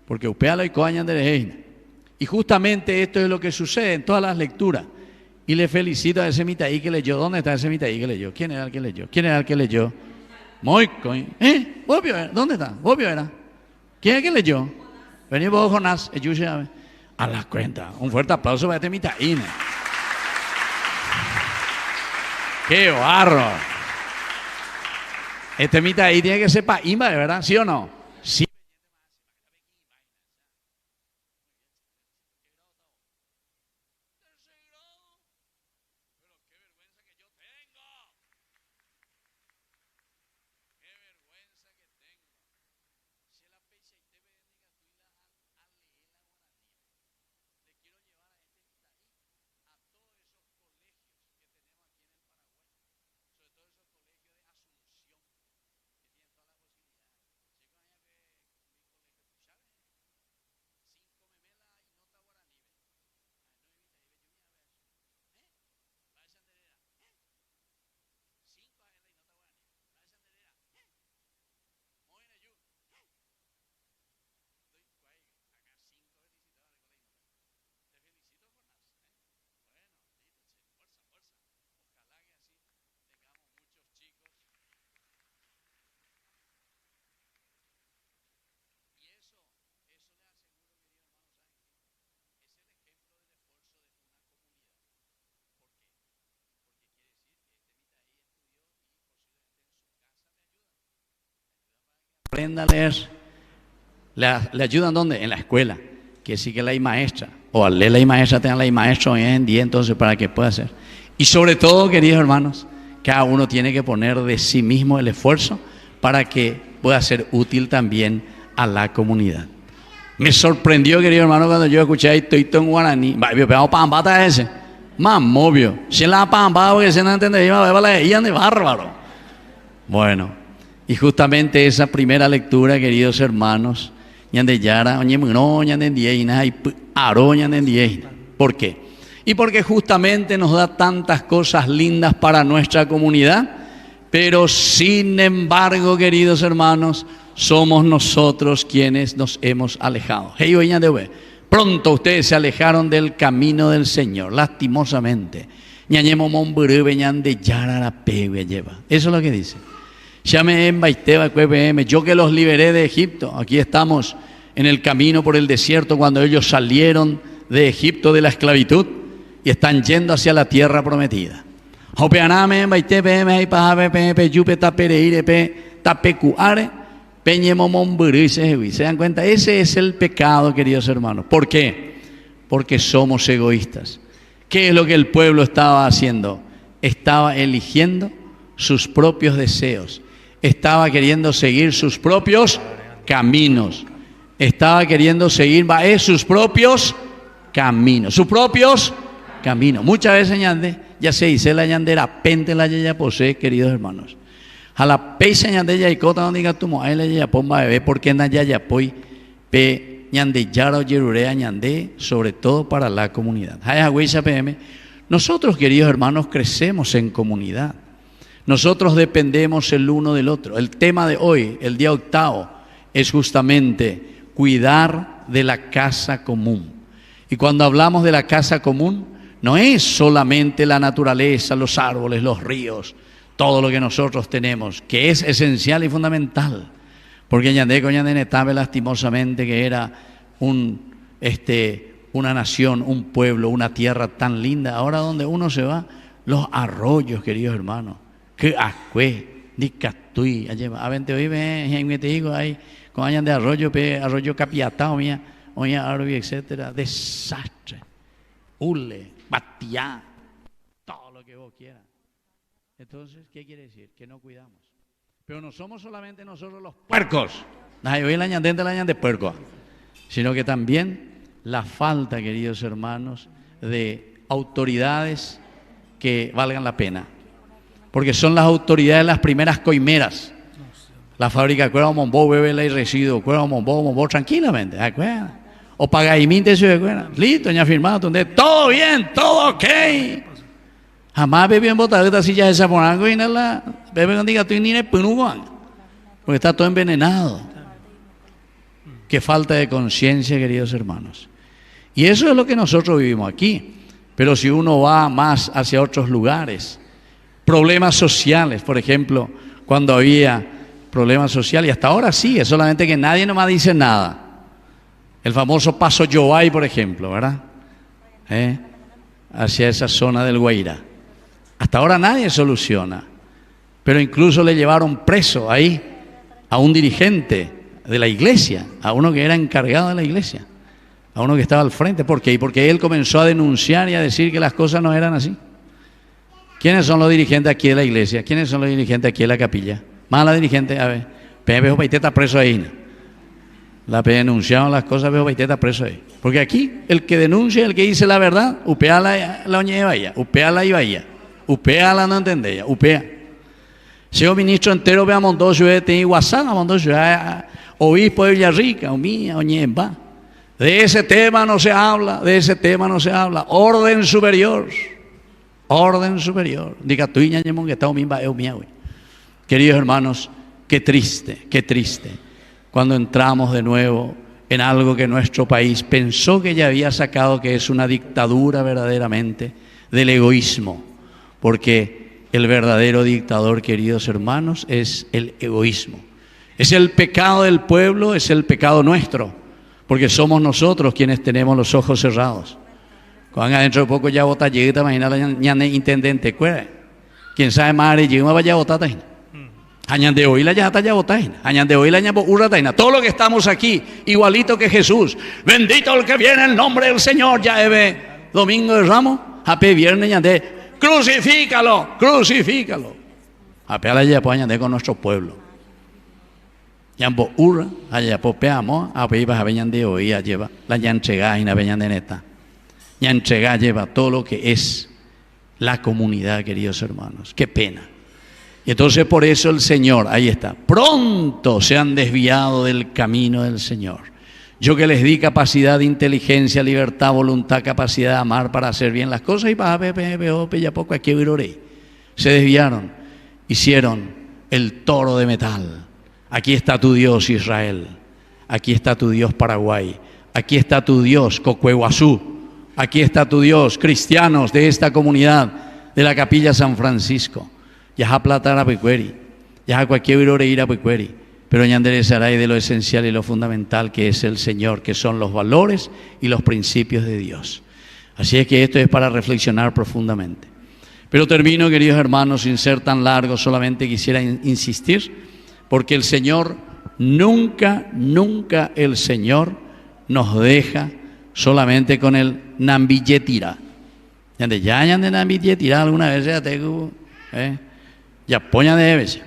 [SPEAKER 8] porque upea y coañan de reina. Y justamente esto es lo que sucede en todas las lecturas. Y le felicito a ese mitaí que leyó. ¿Dónde está ese mitaí que leyó? ¿Quién era el que leyó? ¿Quién era el que leyó? Moico. ¿Vos vio? ¿Dónde está? ¿Vos vio era? ¿Quién es el que leyó? Vení vos, Jonás, a la cuenta. Un fuerte aplauso para este mitaí. ¡Qué barro! Este mitaí tiene que ser para Imba, ¿verdad? ¿Sí o no? Sí. Aprenda a leer. ¿Le ayudan dónde? En la escuela, que sí que la hay maestra, o al leer la maestra tengan la maestra hoy en día, entonces para que pueda hacer. Y sobre todo, queridos hermanos, cada uno tiene que poner de sí mismo el esfuerzo para que pueda ser útil también a la comunidad. Me sorprendió, querido hermano, cuando yo escuché ahí Toito en guaraní. Pero pambata ese. Más obvio. Si la pambata, porque se no entiende, iban de bárbaro. Bueno, y justamente esa primera lectura, queridos hermanos, ¿por qué? Y porque justamente nos da tantas cosas lindas para nuestra comunidad, pero sin embargo, queridos hermanos, somos nosotros quienes nos hemos alejado. Pronto ustedes se alejaron del camino del Señor, lastimosamente. Eso es lo que dice. Yo que los liberé de Egipto. Aquí estamos en el camino por el desierto cuando ellos salieron de Egipto de la esclavitud y están yendo hacia la tierra prometida. ¿Se dan cuenta? Ese es el pecado, queridos hermanos. ¿Por qué? Porque somos egoístas. ¿Qué es lo que el pueblo estaba haciendo? Estaba eligiendo sus propios deseos. Estaba queriendo seguir sus propios caminos. Estaba queriendo seguir sus propios caminos. Sus propios caminos. Muchas veces ya se dice la ñandera, pente la ya posee, queridos hermanos. A la peisa ñande ya icota donde diga tu mujer la ya pomba bebé, porque na ya poi pe ñande yaro yerurea ñande, sobre todo para la comunidad. Nosotros, queridos hermanos, crecemos en comunidad. Nosotros dependemos el uno del otro. El tema de hoy, el día octavo, es justamente cuidar de la casa común. Y cuando hablamos de la casa común, no es solamente la naturaleza, los árboles, los ríos, todo lo que nosotros tenemos, que es esencial y fundamental. Porque Ñandecó lastimosamente que era una nación, un pueblo, una tierra tan linda. Ahora donde uno se va, los arroyos, queridos hermanos, que acue, ni catui, avente hoy me te digo ahí, con años de arroyo capiatao mía, oña árabe, etcétera, desastre, hule, batiá, todo lo que vos quieras. Entonces, ¿qué quiere decir? Que no cuidamos. Pero no somos solamente nosotros los puercos, hoy la ñandente la ñande puerco, sino que también la falta, queridos hermanos, de autoridades que valgan la pena. Porque son las autoridades las primeras coimeras. La fábrica de Cuerva Mombó, bebe la y residuo, Cuerva Mombó, tranquilamente. O pagaiminte se de listo, ya firmado, donde todo bien, todo ok. Jamás bebí en botadita si ya esa porango y nada, bebe con diga tú ni ne punuguan. Porque está todo envenenado. Qué falta de conciencia, queridos hermanos. Y eso es lo que nosotros vivimos aquí. Pero si uno va más hacia otros lugares, problemas sociales, por ejemplo, cuando había problemas sociales, y hasta ahora sigue, solamente que nadie nomás dice nada. El famoso Paso Yobay, por ejemplo, ¿verdad? Hacia esa zona del Guairá. Hasta ahora nadie soluciona, pero incluso le llevaron preso ahí a un dirigente de la iglesia, a uno que era encargado de la iglesia, a uno que estaba al frente. ¿Por qué? Porque él comenzó a denunciar y a decir que las cosas no eran así. ¿Quiénes son los dirigentes aquí de la iglesia? ¿Quiénes son los dirigentes aquí de la capilla? Más la dirigente, a ver, Pepe Paité está preso ahí. La denunciaron las cosas, Pepe Paité está preso ahí. Porque aquí, el que denuncia, el que dice la verdad, upea la oña de Bahía, upea la Ibahía, upea la no entendía, upea. Señor ministro entero, vea Mondoso, tenía WhatsApp a Mondoso, obispo de Villarrica, oña en va. De ese tema no se habla, de ese tema no se habla. Orden superior. Orden superior. Diga tú y ñañemón que está un mimba Queridos hermanos, qué triste, cuando entramos de nuevo en algo que nuestro país pensó que ya había sacado, que es una dictadura verdaderamente del egoísmo, porque el verdadero dictador, queridos hermanos, es el egoísmo. Es el pecado del pueblo, es el pecado nuestro, porque somos nosotros quienes tenemos los ojos cerrados. Cuando dentro de poco ya vota lleguita, imagina la ñane intendente, quién sabe más, llegamos vaya a votar. Añan de hoy la ya votaina, añan de hoy la ya urrataina. Todo lo que estamos aquí, igualito que Jesús. Bendito el que viene en el nombre del Señor. Ya ve domingo de Ramos, ape viernes ya de crucifícalo. Ape a la ya pues añade con nuestro pueblo. Yambo urra, allá popeamos, a pedir a veñan de hoy, lleva la yanchega y la veñan de neta. Yanchega lleva todo lo que es la comunidad, queridos hermanos. Qué pena. Y entonces por eso el Señor, ahí está, pronto se han desviado del camino del Señor. Yo que les di capacidad de inteligencia, libertad, voluntad, capacidad de amar para hacer bien las cosas y para ya poco aquí viroré. Se desviaron, hicieron el toro de metal. Aquí está tu Dios, Israel. Aquí está tu Dios, Paraguay. Aquí está tu Dios, Cocueguazú. Aquí está tu Dios, cristianos de esta comunidad de la Capilla San Francisco. Ya a plata a Pecueri, ya a cualquier virore ir a Pecueri. Pero ya enderezará de lo esencial y lo fundamental que es el Señor, que son los valores y los principios de Dios. Así es que esto es para reflexionar profundamente. Pero termino, queridos hermanos, sin ser tan largo, solamente quisiera insistir, porque el Señor nunca el Señor nos deja solamente con el nambilletira. Ya hayan de nambilletira alguna vez ya tengo, ya poña de veces.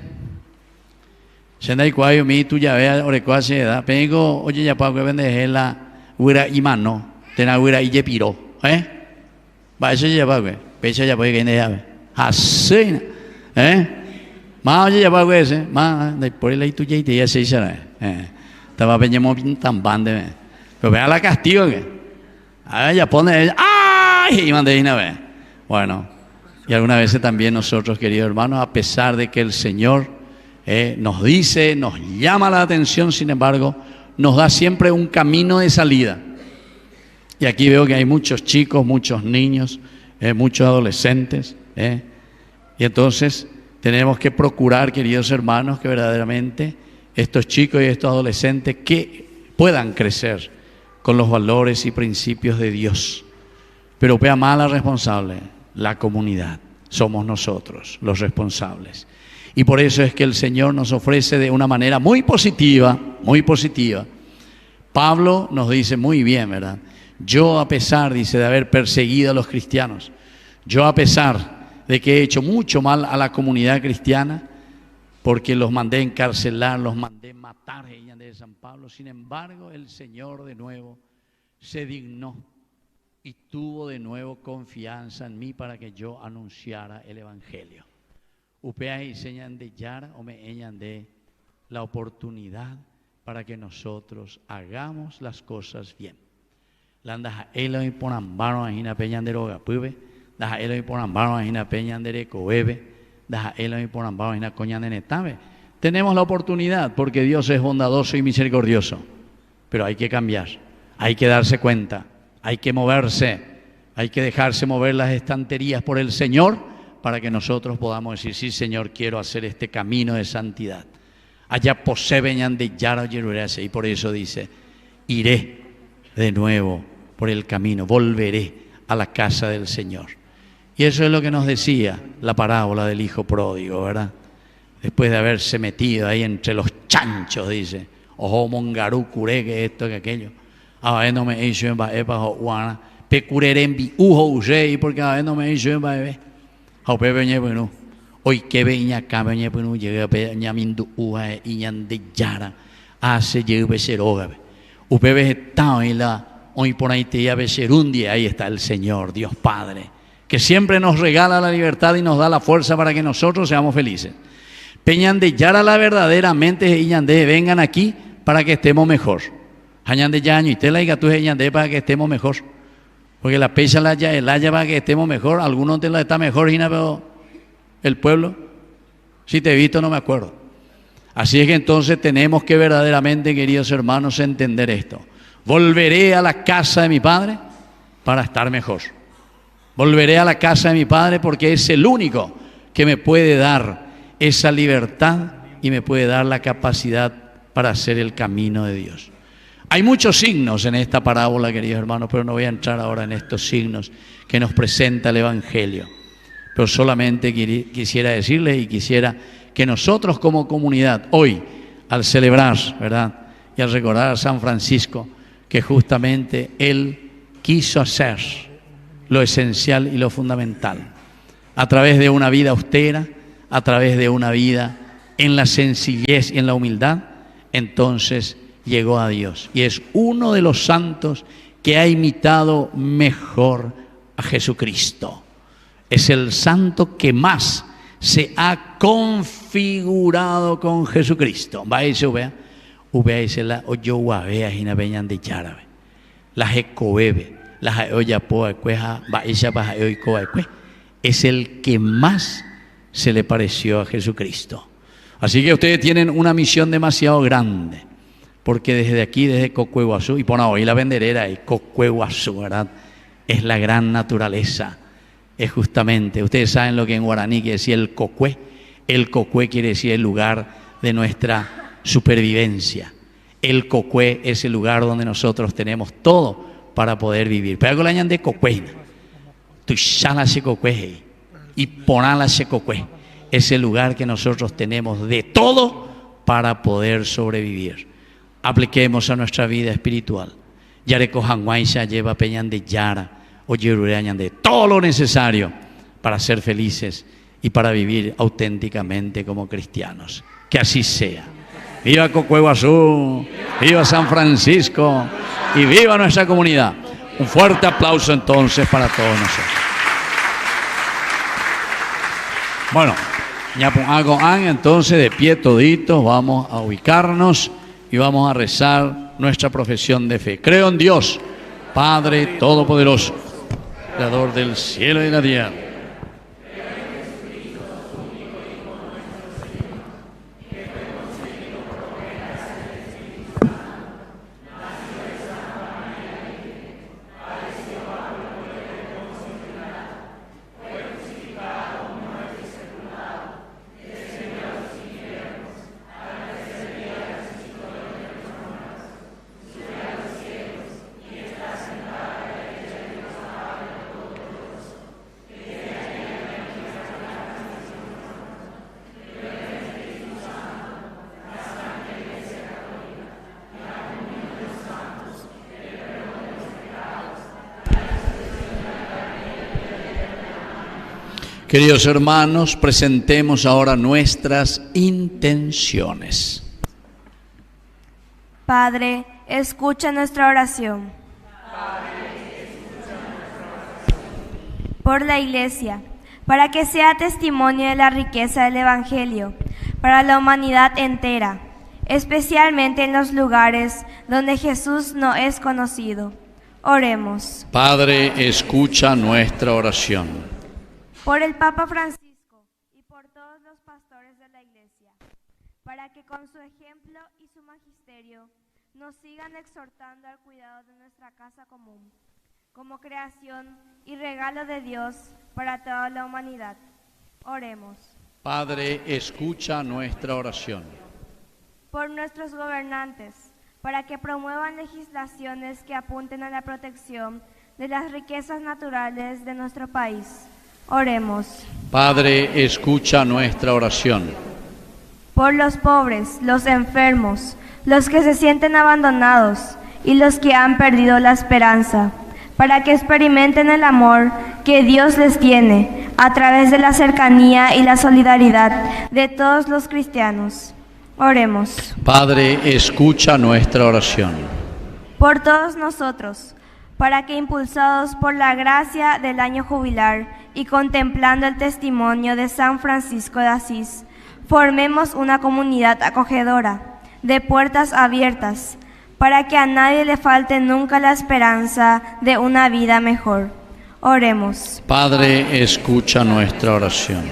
[SPEAKER 8] Senda y cuayo mi tu ya vea orecoa se da pego oye ya pa que vende la huira imano tena huira y yepiro va eso ya pa que pecha ya pa que ne ya así ma oye ya pa que ese ma de por el ahí tu ya te ya se será estaba peñemo tan bande pero vea la castigo que a ver ya pone ay y mande una vez. Bueno, y algunas veces también nosotros, queridos hermanos, a pesar de que el Señor nos dice, nos llama la atención, sin embargo, nos da siempre un camino de salida. Y aquí veo que hay muchos chicos, muchos niños, muchos adolescentes. Y entonces tenemos que procurar, queridos hermanos, que verdaderamente estos chicos y estos adolescentes que puedan crecer con los valores y principios de Dios. Pero vea mala responsable, la comunidad. Somos nosotros los responsables. Y por eso es que el Señor nos ofrece de una manera muy positiva. Pablo nos dice muy bien, ¿verdad? Yo a pesar, dice, de haber perseguido a los cristianos, yo a pesar de que he hecho mucho mal a la comunidad cristiana, porque los mandé encarcelar, los mandé matar, de San Pablo, sin embargo el Señor de nuevo se dignó y tuvo de nuevo confianza en mí para que yo anunciara el Evangelio. Upeas y señan de Yara o me eñan de la oportunidad para que nosotros hagamos las cosas bien. Landas elo y ponambaro ajina peñan de roga puve, das elo y ponambaro ajina peñan de recobebe, das elo y ponambaro ajina coñan de netame. Tenemos la oportunidad porque Dios es bondadoso y misericordioso, pero hay que cambiar, hay que darse cuenta, hay que moverse, hay que dejarse mover las estanterías por el Señor, para que nosotros podamos decir, sí Señor, quiero hacer este camino de santidad. Allá poseveñan de Yara Yerurase, y por eso dice, iré de nuevo por el camino, volveré a la casa del Señor. Y eso es lo que nos decía la parábola del hijo pródigo, ¿verdad? Después de haberse metido ahí entre los chanchos, dice, ojo mongarú, curé, que esto, que aquello. A ver, no me he hecho en baepa, juana, pecureren vi, ujo, usé, porque a ver, no me he hecho en baepa. Hoy que veña acá veña pues llega peña mindu uha y de Yara hace lleve seroga upebe está en la hoy por ahí te llave serundi ahí está el Señor Dios Padre que siempre nos regala la libertad y nos da la fuerza para que nosotros seamos felices. Peñan de Yara la verdaderamente y de vengan aquí para que estemos mejor. Hañan de Yaño y tela y gatú de para que estemos mejor. Porque la pecha la ya el haya para que estemos mejor, algunos de la está mejor, pero el pueblo, si te he visto no me acuerdo. Así es que entonces tenemos que verdaderamente, queridos hermanos, entender esto. Volveré a la casa de mi Padre para estar mejor. Volveré a la casa de mi Padre porque es el único que me puede dar esa libertad y me puede dar la capacidad para hacer el camino de Dios. Hay muchos signos en esta parábola, queridos hermanos, pero no voy a entrar ahora en estos signos que nos presenta el Evangelio. Pero solamente quisiera decirles y quisiera que nosotros como comunidad, hoy, al celebrar, ¿verdad? Y al recordar a San Francisco, que justamente él quiso hacer lo esencial y lo fundamental. A través de una vida austera, a través de una vida en la sencillez y en la humildad, entonces llegó a Dios. Y es uno de los santos que ha imitado mejor a Jesucristo. Es el santo que más se ha configurado con Jesucristo. Va a decir, vea dice la oyoguavea hina veñan de yarabe. La jecobebe, la oyapoa cueja, va ella baja oicoa. Es el que más se le pareció a Jesucristo. Así que ustedes tienen una misión demasiado grande, porque desde aquí, desde Cocueguazú, y por hoy la venderera y Cocueguazú, ¿verdad? Es la gran naturaleza. Es justamente, ustedes saben lo que en guaraní quiere decir el cocué. El cocué quiere decir el lugar de nuestra supervivencia. El cocué es el lugar donde nosotros tenemos todo para poder vivir. Pero algo le añaden de cocué. Tuchala se cocué y ponala se cocué. Es el lugar que nosotros tenemos de todo para poder sobrevivir. Apliquemos a nuestra vida espiritual. Yareco Hanguaisha lleva peñan de Yara o Yerureañan de todo lo necesario para ser felices y para vivir auténticamente como cristianos. Que así sea. Viva Cocueguazú, viva San Francisco y viva nuestra comunidad. Un fuerte aplauso entonces para todos nosotros. Bueno, entonces de pie toditos vamos a ubicarnos y vamos a rezar nuestra profesión de fe. Creo en Dios, Padre Todopoderoso, Creador del cielo y de la tierra. Queridos hermanos, presentemos ahora nuestras intenciones.
[SPEAKER 7] Padre, escucha nuestra oración. Por la Iglesia, para que sea testimonio de la riqueza del Evangelio, para la humanidad entera, especialmente en los lugares donde Jesús no es conocido. Oremos.
[SPEAKER 8] Padre, escucha nuestra oración.
[SPEAKER 7] Por el Papa Francisco y por todos los pastores de la Iglesia, para que con su ejemplo y su magisterio nos sigan exhortando al cuidado de nuestra casa común, como creación y regalo de Dios para toda la humanidad. Oremos.
[SPEAKER 8] Padre, escucha nuestra oración.
[SPEAKER 7] Por nuestros gobernantes, para que promuevan legislaciones que apunten a la protección de las riquezas naturales de nuestro país. Oremos.
[SPEAKER 8] Padre, escucha nuestra oración.
[SPEAKER 7] Por los pobres, los enfermos, los que se sienten abandonados y los que han perdido la esperanza, para que experimenten el amor que Dios les tiene a través de la cercanía y la solidaridad de todos los cristianos. Oremos.
[SPEAKER 8] Padre, escucha nuestra oración.
[SPEAKER 7] Por todos nosotros, para que impulsados por la gracia del año jubilar y contemplando el testimonio de San Francisco de Asís, formemos una comunidad acogedora, de puertas abiertas, para que a nadie le falte nunca la esperanza de una vida mejor. Oremos.
[SPEAKER 8] Padre, escucha nuestra oración.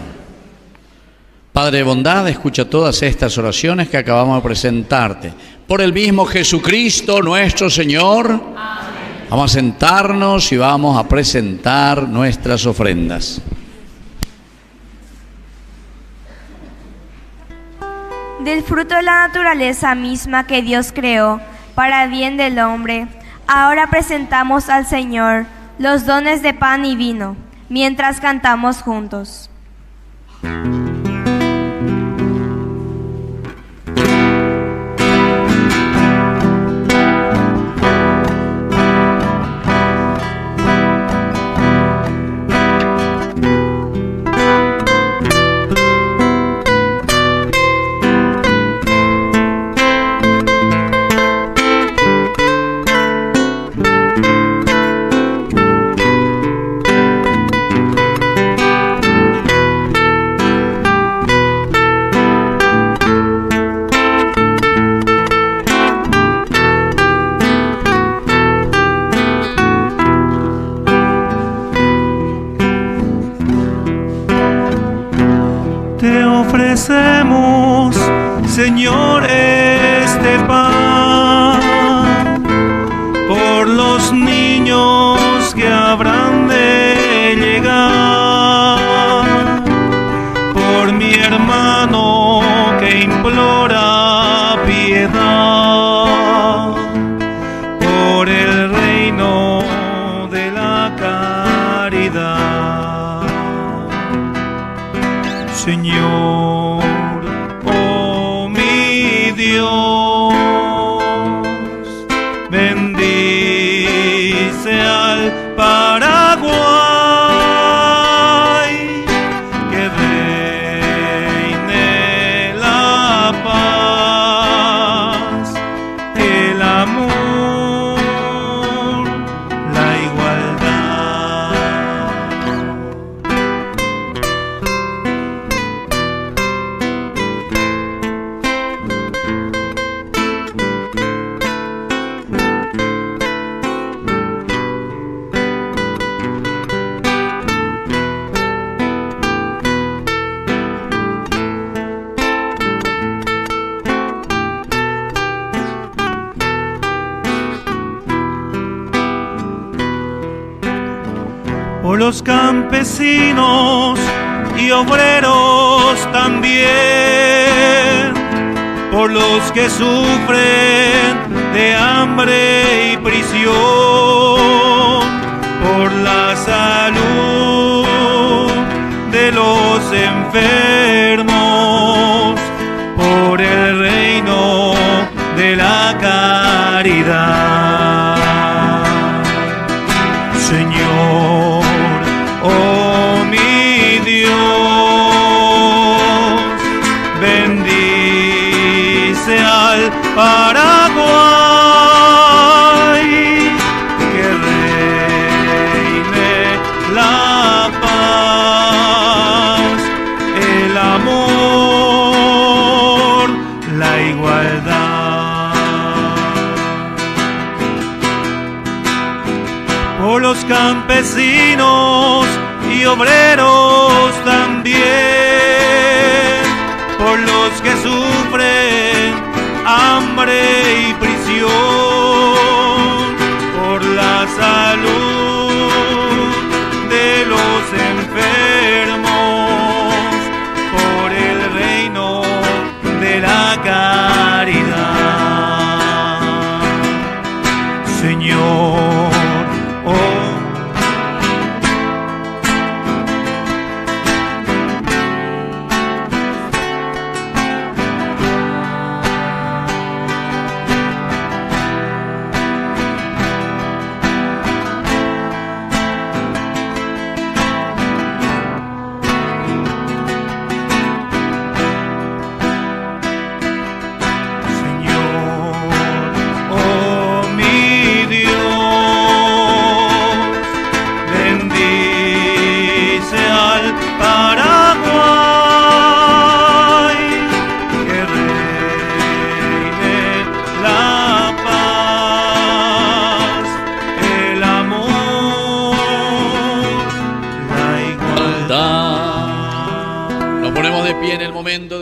[SPEAKER 8] Padre de bondad, escucha todas estas oraciones que acabamos de presentarte. Por el mismo Jesucristo nuestro Señor. Amén. Vamos a sentarnos y vamos a presentar nuestras ofrendas.
[SPEAKER 7] Del fruto de la naturaleza misma que Dios creó para el bien del hombre, ahora presentamos al Señor los dones de pan y vino, mientras cantamos juntos.
[SPEAKER 5] ofrecemos, Señor, este pan por los niños que habrán de llegar, por mi hermano que implora piedad, por el reino de la caridad. Señor, oh mi Dios, bendice al Paraguay, que reine la paz, el amor, la igualdad. Por los campesinos y obreros también, por los que sufren de hambre y prisión, por la salud de los enfermos, por el reino de la caridad. Señor, oh mi Dios, bendice al Paraguay, que reine la paz, el amor, la igualdad. Por los campesinos y obreros también, por los que sufren hambre y prisión, por la salud de los enfermos, por el reino de la caridad. Señor,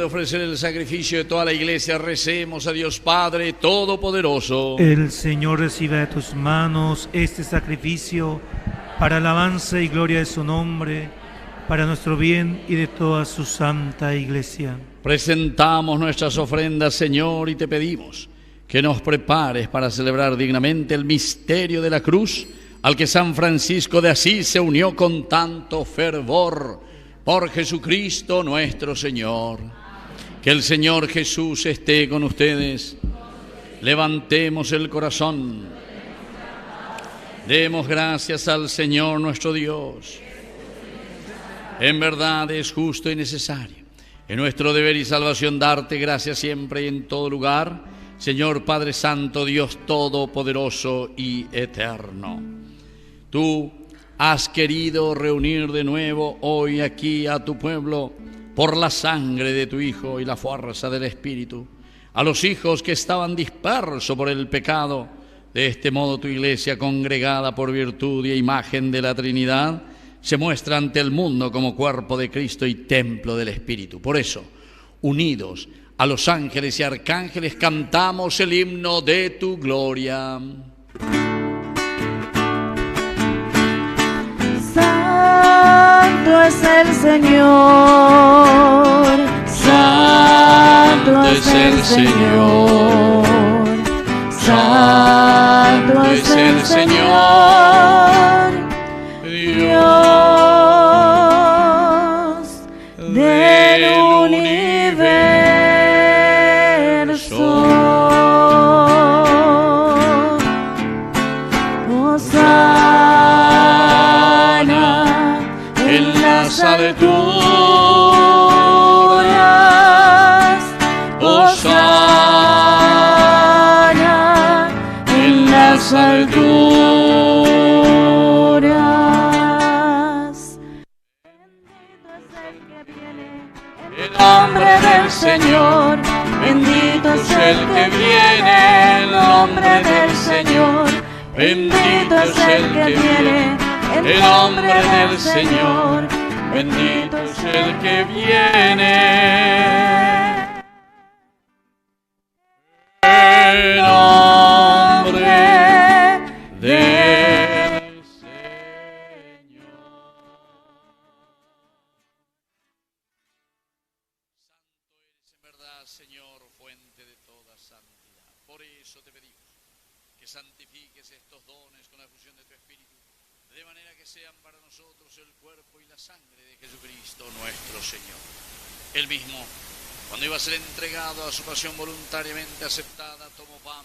[SPEAKER 5] ofrecer el sacrificio de toda la iglesia, recemos a Dios Padre Todopoderoso.
[SPEAKER 2] El Señor reciba de tus manos este sacrificio para alabanza y gloria de su nombre, para nuestro bien y de toda su santa iglesia.
[SPEAKER 8] Presentamos nuestras ofrendas, Señor, y te pedimos que nos prepares para celebrar dignamente el misterio de la cruz, al que San Francisco de Asís se unió con tanto fervor. Por Jesucristo nuestro Señor. Que el Señor Jesús esté con ustedes. Levantemos el corazón. Demos gracias al Señor nuestro Dios. En verdad es justo y necesario, en nuestro deber y salvación, darte gracias siempre y en todo lugar, Señor Padre Santo, Dios Todopoderoso y Eterno. Tú has querido reunir de nuevo hoy aquí a tu pueblo por la sangre de tu Hijo y la fuerza del Espíritu, a los hijos que estaban dispersos por el pecado. De este modo tu iglesia, congregada por virtud y imagen de la Trinidad, se muestra ante el mundo como cuerpo de Cristo y templo del Espíritu. Por eso,
[SPEAKER 5] unidos a los ángeles y arcángeles, cantamos el himno de tu gloria.
[SPEAKER 3] Santo es el Señor, santo es el Señor, santo es el Señor, Dios del universo. Hosana en las alturas, hosana en las alturas. El nombre del Señor, bendito es el que viene, el nombre del Señor, bendito es el que viene, el nombre del Señor, bendito es el que viene. El nombre del Señor.
[SPEAKER 5] En verdad, Señor, fuente de toda santidad. Por eso te pedimos que santifiques estos dones con la fusión de tu Espíritu, de manera que sean para nosotros el cuerpo y la sangre de Jesucristo nuestro Señor. Él mismo, cuando iba a ser entregado a su pasión voluntariamente aceptada, tomó pan,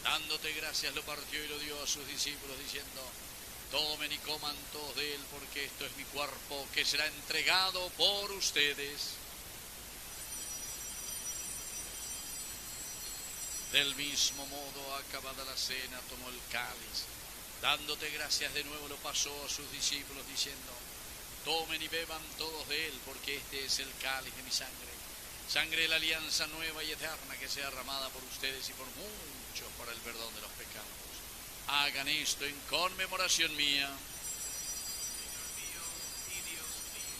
[SPEAKER 5] dándote gracias, lo partió y lo dio a sus discípulos, diciendo: tomen y coman todos de él, porque esto es mi cuerpo, que será entregado por ustedes. Del mismo modo, acabada la cena, tomó el cáliz, dándote gracias de nuevo, lo pasó a sus discípulos, diciendo: tomen y beban todos de él, porque este es el cáliz de mi sangre, sangre de la alianza nueva y eterna, que sea derramada por ustedes y por muchos para el perdón de los pecados. Hagan esto en conmemoración mía. Señor mío y Dios mío.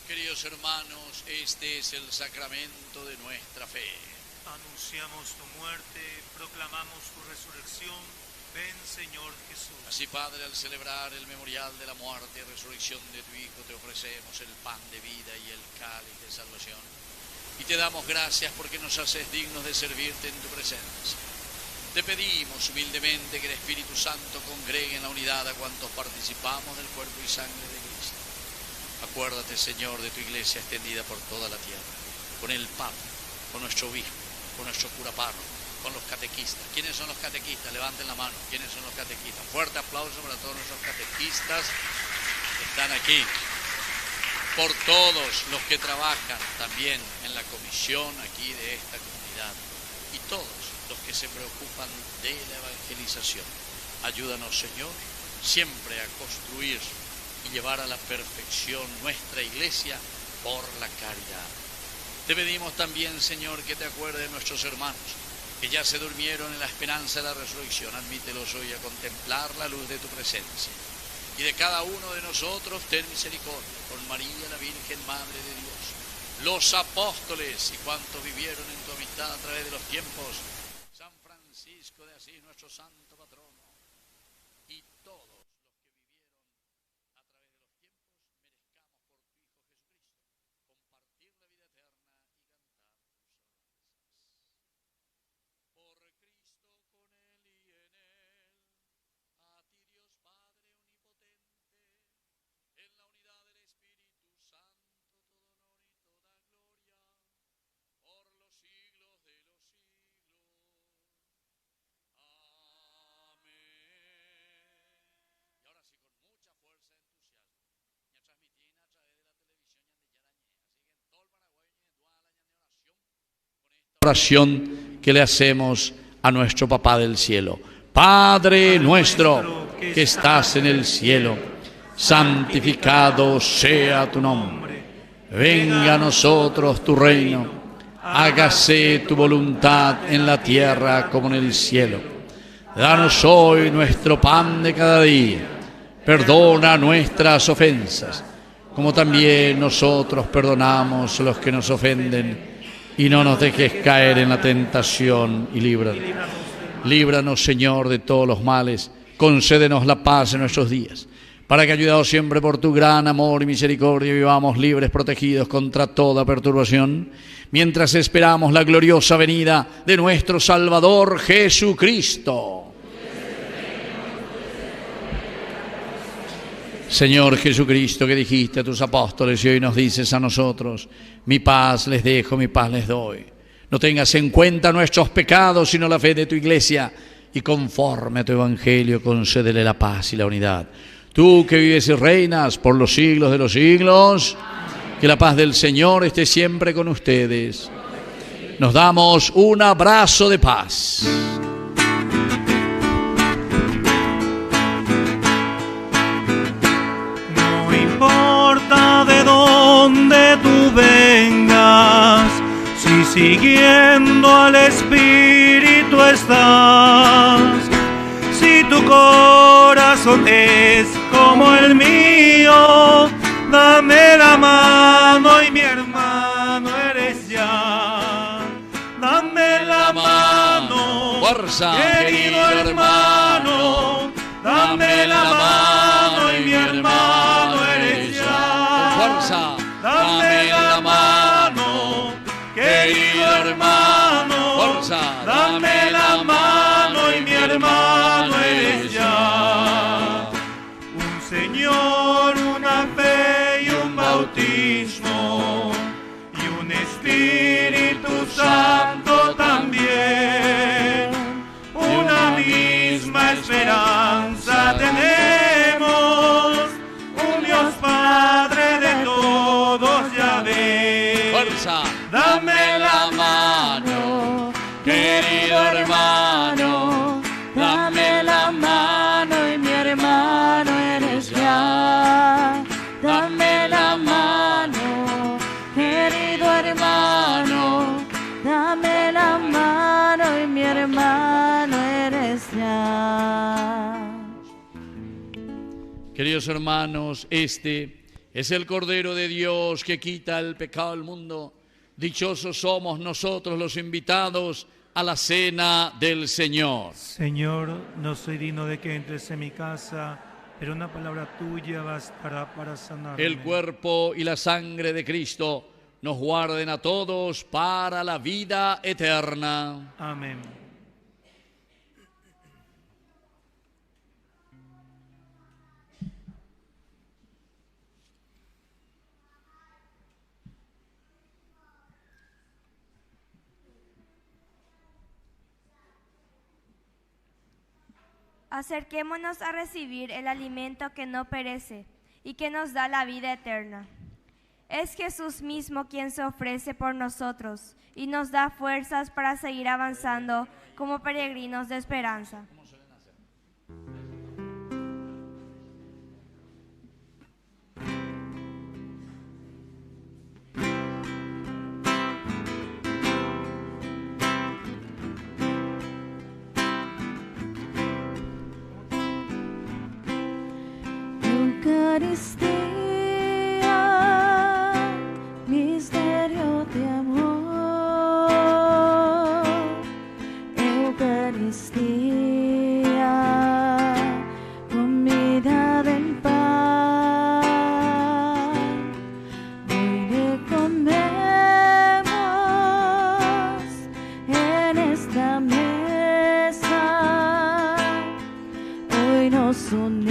[SPEAKER 5] Queridos hermanos, este es el sacramento de nuestra fe.
[SPEAKER 2] Anunciamos tu muerte, proclamamos tu resurrección. Ven, Señor Jesús.
[SPEAKER 5] Así, Padre, al celebrar el memorial de la muerte y resurrección de tu Hijo, te ofrecemos el pan de vida y el cáliz de salvación. Y te damos gracias porque nos haces dignos de servirte en tu presencia. Te pedimos humildemente que el Espíritu Santo congregue en la unidad a cuantos participamos del cuerpo y sangre de Cristo. Acuérdate, Señor, de tu iglesia extendida por toda la tierra, con el Papa, con nuestro obispo, con nuestro cura párroco, con los catequistas. ¿Quiénes son los catequistas? Levanten la mano. ¿Quiénes son los catequistas? Fuerte aplauso para todos nuestros catequistas que están aquí. Por todos los que trabajan también en la comisión aquí de esta comunidad y todos los que se preocupan de la evangelización. Ayúdanos, Señor, siempre a construir y llevar a la perfección nuestra iglesia por la caridad. Te pedimos también, Señor, que te acuerdes de nuestros hermanos que ya se durmieron en la esperanza de la resurrección. Admítelos hoy a contemplar la luz de tu presencia. Y de cada uno de nosotros ten misericordia, con María, la Virgen Madre de Dios, los apóstoles y cuantos vivieron en tu amistad a través de los tiempos, San Francisco de Asís, nuestro santo patrono, y todos los que vivieron a través de los tiempos, merezcamos por tu Hijo Jesucristo compartir la vida eterna y cantar tus alabanzas. Por Cristo, con Él y en Él, a ti Dios Padre omnipotente, en la unidad del Espíritu Santo, todo honor y toda gloria, por los siglos de los siglos. Amén. Y ahora sí, con mucha fuerza y entusiasmo, ya transmitín a través de la televisión Yandeyarañé, así que en todo el Paraguay, con esta oración que le hacemos a nuestro Papá del cielo. Padre nuestro que estás en el cielo, santificado sea tu nombre. Venga a nosotros tu reino. Hágase tu voluntad en la tierra como en el cielo. Danos hoy nuestro pan de cada día. Perdona nuestras ofensas,
[SPEAKER 8] como también nosotros perdonamos a los que nos ofenden, y no nos dejes caer en la tentación, y líbranos. Líbranos, Señor, de todos los males, concédenos la paz en nuestros días, para que, ayudados siempre por tu gran amor y misericordia, vivamos libres, protegidos contra toda perturbación, mientras esperamos la gloriosa venida de nuestro Salvador Jesucristo. Señor Jesucristo, que dijiste a tus apóstoles y hoy nos dices a nosotros: mi paz les dejo, mi paz les doy. No tengas en cuenta nuestros pecados, sino la fe de tu Iglesia, y conforme a tu Evangelio concédele la paz y la unidad. Tú que vives y reinas por los siglos de los siglos, que la paz del Señor esté siempre con ustedes. Nos damos un abrazo de paz.
[SPEAKER 2] No importa de dónde tú vengas, si siguiendo al Espíritu estás, si tu corazón es como el mío, dame la mano y mi hermano eres ya. Dame la mano,
[SPEAKER 8] fuerza,
[SPEAKER 2] querido hermano, dame la mano y mi hermano eres ya.
[SPEAKER 8] Fuerza,
[SPEAKER 2] dame la mano, querido hermano,
[SPEAKER 8] fuerza,
[SPEAKER 2] dame la mano y mi hermano eres ya. Un Señor, una fe y un bautismo, y un Espíritu Santo también. Una misma esperanza tenemos, un Dios Padre de todos, Yahvé.
[SPEAKER 8] fuerza,
[SPEAKER 2] Dame la mano, querido hermano, dame la mano y mi hermano eres ya. Dame la mano, querido hermano, dame la mano y mi hermano eres ya.
[SPEAKER 8] Queridos hermanos, este es el Cordero de Dios que quita el pecado del mundo. Dichosos somos nosotros los invitados a la cena del Señor.
[SPEAKER 2] Señor, no soy digno de que entres en mi casa, pero una palabra tuya bastará para sanarme.
[SPEAKER 8] El cuerpo y la sangre de Cristo nos guarden a todos para la vida eterna.
[SPEAKER 2] Amén.
[SPEAKER 7] Acerquémonos a recibir el alimento que no perece y que nos da la vida eterna. Es Jesús mismo quien se ofrece por nosotros y nos da fuerzas para seguir avanzando como peregrinos de esperanza.
[SPEAKER 3] Eucaristía, misterio de amor. Eucaristía, comida del pan. Hoy le comemos en esta mesa. Hoy nos unimos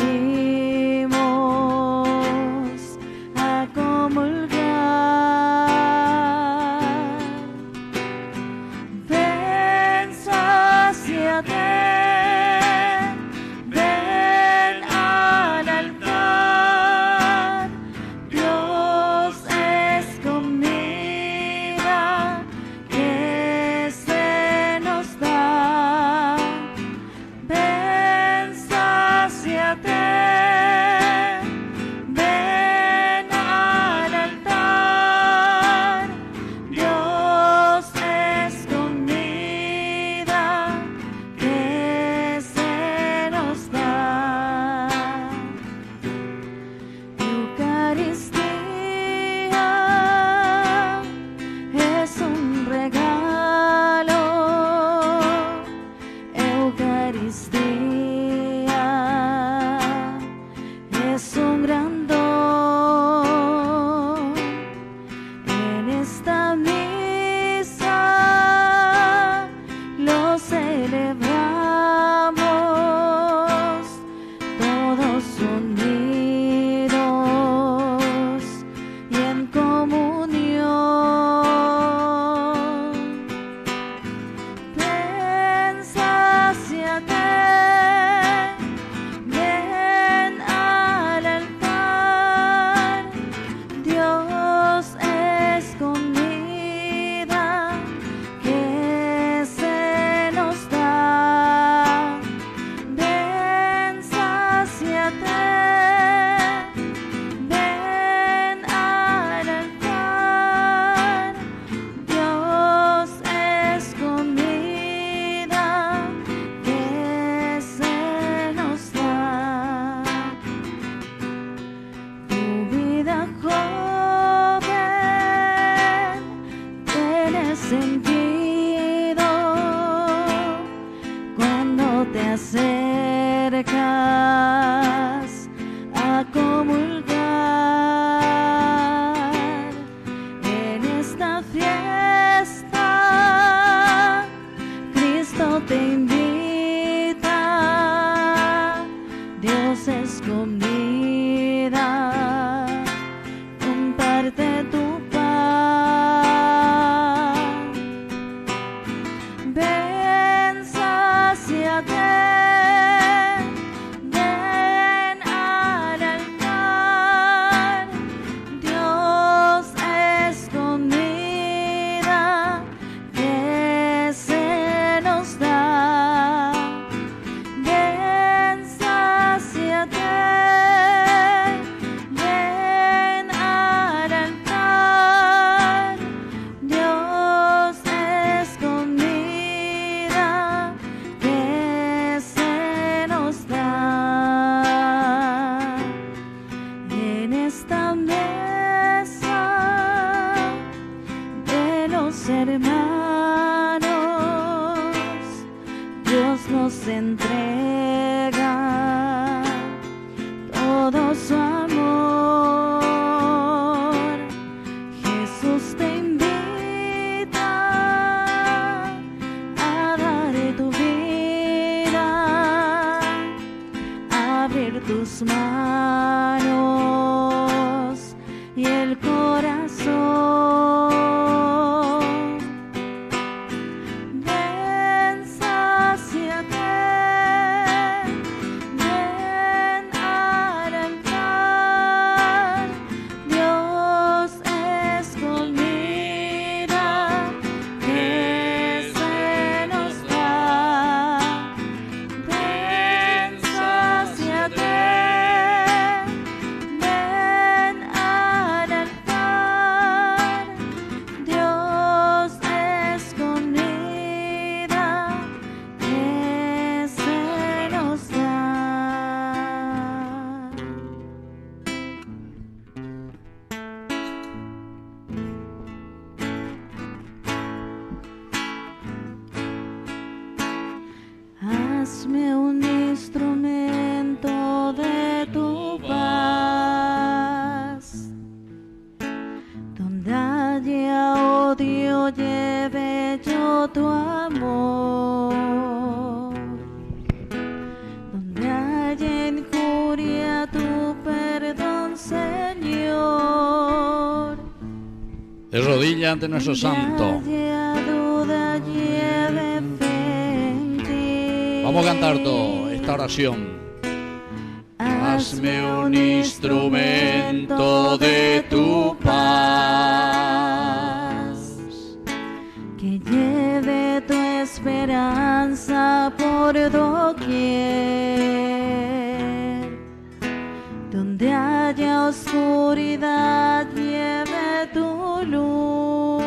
[SPEAKER 3] a comulgar. Ven, sáciate, ven al altar. Dios es comida que se nos da. Ven, sáciate. celebramos todos unidos y en comunión. Ven, sáciate, ven al altar. Dios es comida que se nos da. Ven, sáciate, ven al altar. Dios es comida que se nos da. Tu vida joven tiene sentido cuando te acercas a comulgar en esta fiesta. Cristo te invita, Dios es comida, comparte tu pan. Ven, sáciate, ven al altar. Dios es comida que se nos da. Ven, sáciate, ven al altar. Dios es comida que se nos da. En esta mesa de los hermanos, Dios nos entrega todo su amor. Jesús te invita a dar tu vida, a abrir tus manos y el corazón. Ven, sáciate, ven al altar. Dios es comida que se nos da. Ven, sáciate, ven al altar. Dios es comida que se nos da. Hazme un instrumento de tu paz, donde haya odio lleve yo tu amor, donde haya injuria tu perdón, Señor.
[SPEAKER 8] De rodilla ante nuestro santo.
[SPEAKER 3] Duda lleve fe en ti.
[SPEAKER 8] Vamos a cantar todo esta oración. Hazme un instrumento de tu paz,
[SPEAKER 3] que lleve tu esperanza por doquier, donde haya oscuridad lleve tu luz,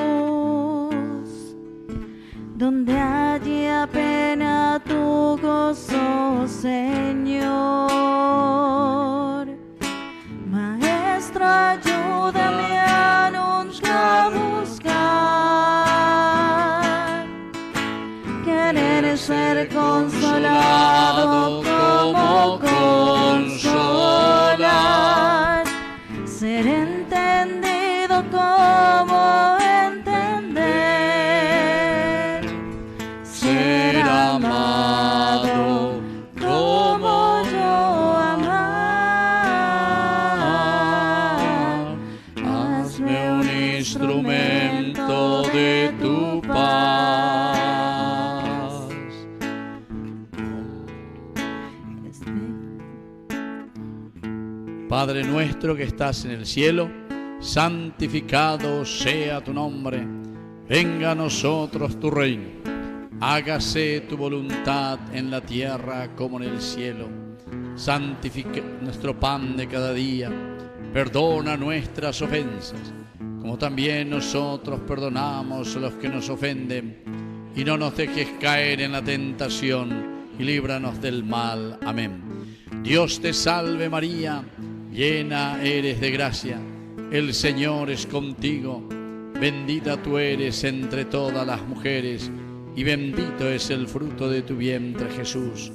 [SPEAKER 3] donde haya pena tu gozo, Señor. Maestro, ayúdame a nunca buscar querer ser consolado como consolar, ser entendido como entender, ser amado
[SPEAKER 8] amado como yo amar. Hazme un instrumento de tu paz. Padre nuestro que estás en el cielo, santificado sea tu nombre. Venga a nosotros tu reino. Hágase tu voluntad en la tierra como en el cielo. Santifica nuestro pan de cada día. Perdona nuestras ofensas, como también nosotros perdonamos a los que nos ofenden. Y no nos dejes caer en la tentación, y líbranos del mal. Amén. Dios te salve María, llena eres de gracia. El Señor es contigo. Bendita tú eres entre todas las mujeres, y bendito es el fruto de tu vientre, Jesús.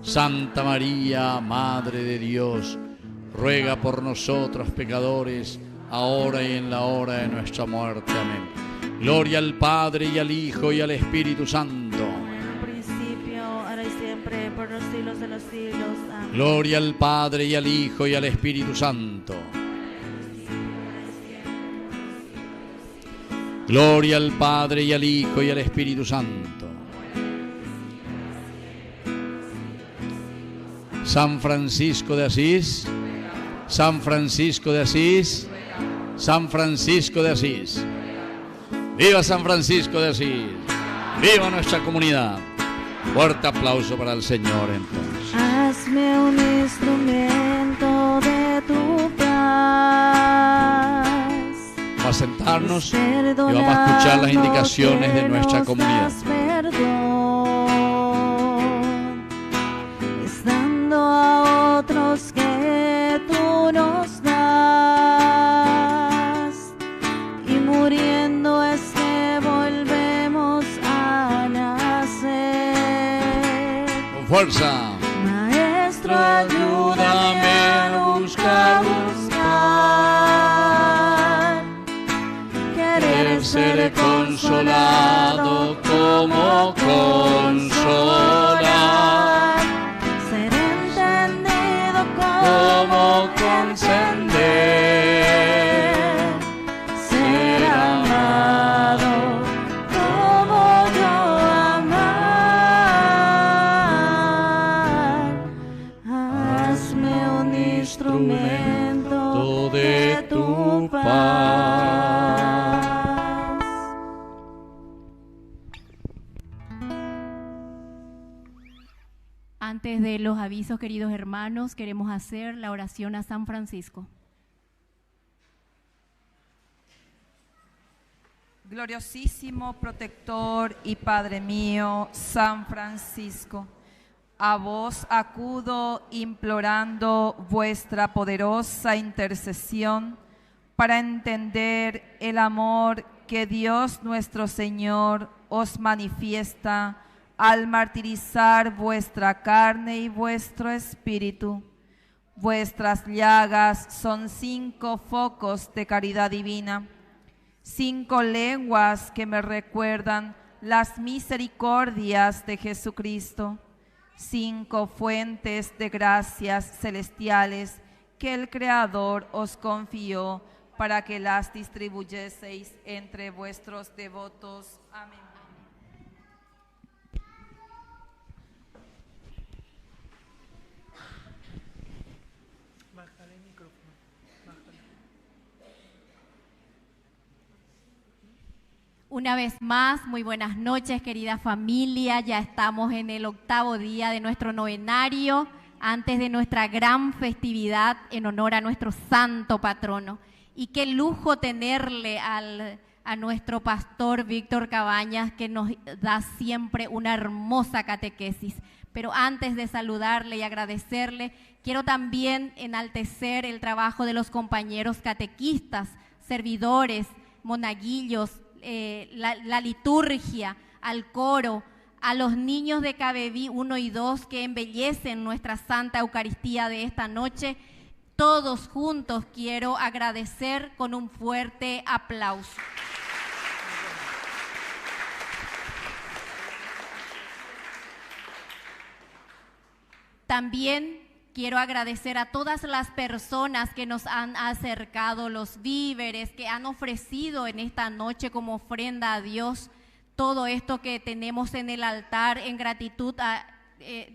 [SPEAKER 8] Santa María, Madre de Dios, ruega por nosotros pecadores, ahora y en la hora de nuestra muerte. Amén. Gloria al Padre, y al Hijo, y al Espíritu Santo.
[SPEAKER 3] En un principio, ahora y siempre, por los siglos de los siglos. Amén.
[SPEAKER 8] Gloria al Padre, y al Hijo, y al Espíritu Santo. Gloria al Padre, y al Hijo, y al Espíritu Santo. San Francisco de Asís, San Francisco de Asís, San Francisco de Asís. ¡Viva San Francisco de Asís! ¡Viva nuestra comunidad! Fuerte aplauso para el Señor entonces.
[SPEAKER 3] Hazme un instrumento de tu paz.
[SPEAKER 8] Vamos a sentarnos y vamos a escuchar las indicaciones de nuestra comunidad.
[SPEAKER 3] Dando a otros que tú nos das, y muriendo es que volvemos a nacer.
[SPEAKER 8] Con fuerza.
[SPEAKER 3] Maestro, ayúdame a buscar, querer ser consolado como consolar, ser entendido como conceder, ser amado como yo amar. Hazme un instrumento de tu paz.
[SPEAKER 12] Antes de los avisos, queridos hermanos, queremos hacer la oración a San Francisco.
[SPEAKER 6] Gloriosísimo protector y Padre mío, San Francisco, a vos acudo implorando vuestra poderosa intercesión para entender el amor que Dios nuestro Señor os manifiesta al martirizar vuestra carne y vuestro espíritu. Vuestras llagas son 5 focos de caridad divina, 5 lenguas que me recuerdan las misericordias de Jesucristo, 5 fuentes de gracias celestiales que el Creador os confió para que las distribuyeseis entre vuestros devotos. Amén.
[SPEAKER 12] Una vez más, muy buenas noches, querida familia. Ya estamos en el 8º día de nuestro novenario, antes de nuestra gran festividad en honor a nuestro santo patrono. Y qué lujo tenerle a nuestro pastor Víctor Cabañas, que nos da siempre una hermosa catequesis. Pero antes de saludarle y agradecerle, quiero también enaltecer el trabajo de los compañeros catequistas, servidores, monaguillos, la liturgia, al coro, a los niños de Cabeví 1 y 2 que embellecen nuestra Santa Eucaristía de esta noche. Todos juntos quiero agradecer con un fuerte aplauso. También quiero agradecer a todas las personas que nos han acercado los víveres, que han ofrecido en esta noche como ofrenda a Dios todo esto que tenemos en el altar en gratitud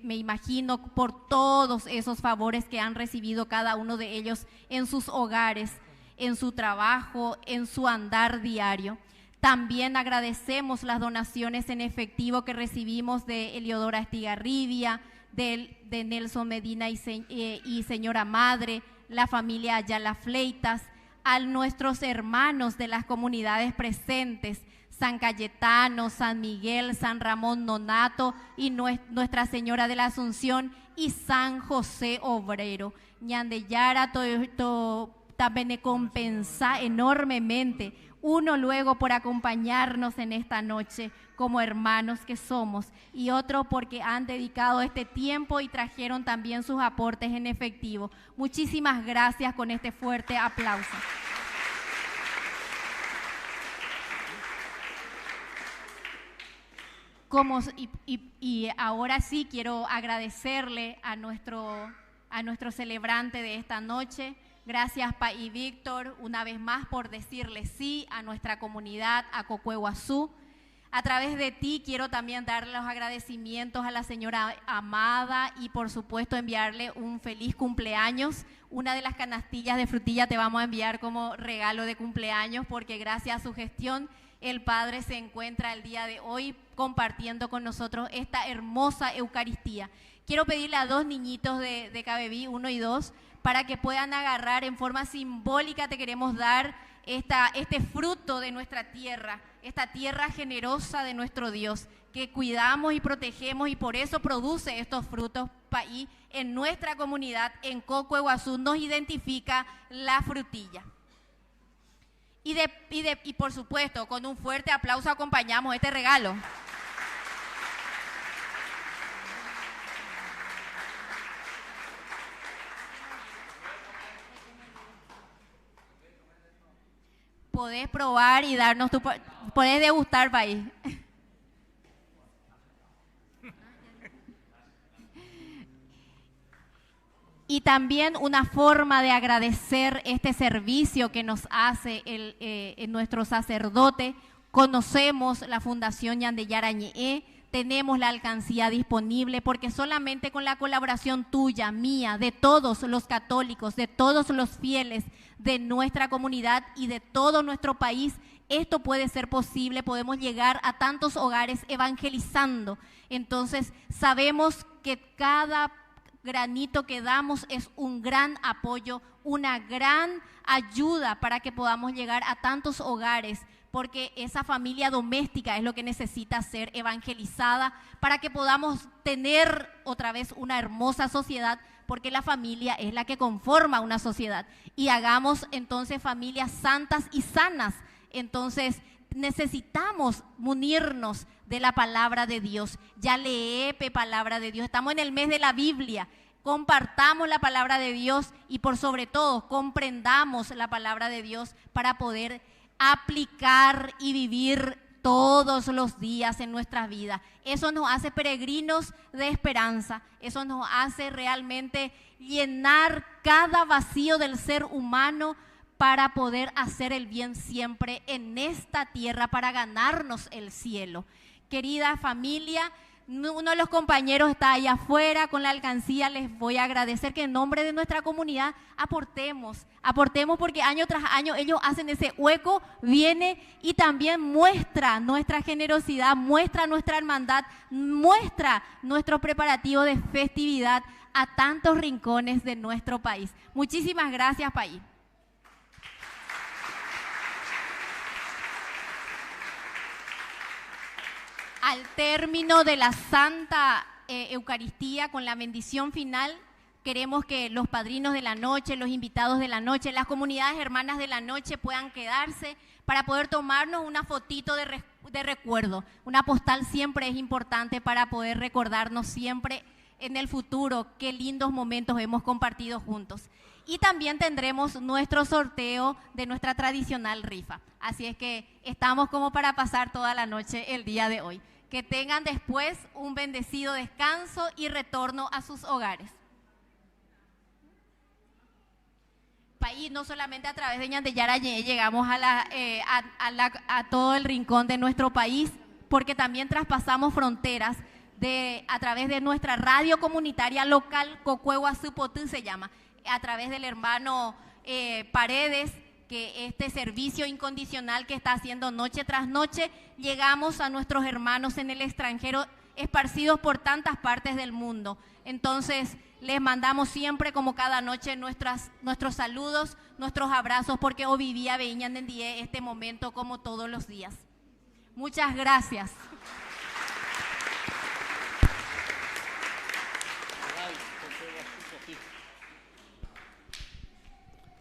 [SPEAKER 12] me imagino por todos esos favores que han recibido cada uno de ellos en sus hogares, en su trabajo, en su andar diario. También agradecemos las donaciones en efectivo que recibimos de Eliodora Estigarribia, de Nelson Medina y señora madre, la familia Ayala Fleitas, a nuestros hermanos de las comunidades presentes, San Cayetano, San Miguel, San Ramón Nonato y Nuestra Señora de la Asunción y San José Obrero. Ñandeyara también compensa enormemente, uno luego por acompañarnos en esta noche como hermanos que somos y otro porque han dedicado este tiempo y trajeron también sus aportes en efectivo. Muchísimas gracias con este fuerte aplauso. Y ahora sí quiero agradecerle a nuestro celebrante de esta noche. Gracias, Pa y Víctor, una vez más por decirle sí a nuestra comunidad, a Cocueguazú. A través de ti quiero también darle los agradecimientos a la señora Amada y por supuesto enviarle un feliz cumpleaños. Una de las canastillas de frutilla te vamos a enviar como regalo de cumpleaños porque gracias a su gestión el Padre se encuentra el día de hoy compartiendo con nosotros esta hermosa Eucaristía. Quiero pedirle a dos niñitos de Cabeví, 1 y 2, para que puedan agarrar en forma simbólica, te queremos dar este fruto de nuestra tierra, esta tierra generosa de nuestro Dios, que cuidamos y protegemos y por eso produce estos frutos paí en nuestra comunidad, en Cocueguazú, nos identifica la frutilla. Y por supuesto, con un fuerte aplauso acompañamos este regalo. Podés probar y darnos podés degustar, país. Y también una forma de agradecer este servicio que nos hace nuestro sacerdote. Conocemos la Fundación Ñandeyara Ñe'e, tenemos la alcancía disponible porque solamente con la colaboración tuya, mía, de todos los católicos, de todos los fieles de nuestra comunidad y de todo nuestro país, esto puede ser posible, podemos llegar a tantos hogares evangelizando. Entonces sabemos que cada granito que damos es un gran apoyo, una gran ayuda para que podamos llegar a tantos hogares, porque esa familia doméstica es lo que necesita ser evangelizada para que podamos tener otra vez una hermosa sociedad, porque la familia es la que conforma una sociedad y hagamos entonces familias santas y sanas. Entonces necesitamos munirnos de la palabra de Dios. Ya leé palabra de Dios, estamos en el mes de la Biblia, compartamos la palabra de Dios y por sobre todo comprendamos la palabra de Dios para poder aplicar y vivir todos los días en nuestra vida. Eso nos hace peregrinos de esperanza, eso nos hace realmente llenar cada vacío del ser humano para poder hacer el bien siempre en esta tierra, para ganarnos el cielo. Querida familia, uno de los compañeros está allá afuera con la alcancía, les voy a agradecer que en nombre de nuestra comunidad aportemos porque año tras año ellos hacen ese hueco, viene y también muestra nuestra generosidad, muestra nuestra hermandad, muestra nuestro preparativo de festividad a tantos rincones de nuestro país. Muchísimas gracias, país. Al término de la Santa Eucaristía, con la bendición final, queremos que los padrinos de la noche, los invitados de la noche, las comunidades hermanas de la noche puedan quedarse para poder tomarnos una fotito de recuerdo. Una postal siempre es importante para poder recordarnos siempre en el futuro qué lindos momentos hemos compartido juntos. Y también tendremos nuestro sorteo de nuestra tradicional rifa. Así es que estamos como para pasar toda la noche el día de hoy. Que tengan después un bendecido descanso y retorno a sus hogares. País, no solamente a través de Ñandeyara llegamos a todo el rincón de nuestro país, porque también traspasamos fronteras a través de nuestra radio comunitaria local, Cocuehuazupotú se llama, a través del hermano Paredes, que este servicio incondicional que está haciendo noche tras noche, llegamos a nuestros hermanos en el extranjero esparcidos por tantas partes del mundo. Entonces, les mandamos siempre, como cada noche, nuestros saludos, nuestros abrazos, porque hoy vivía Beñandendie este momento como todos los días. Muchas gracias.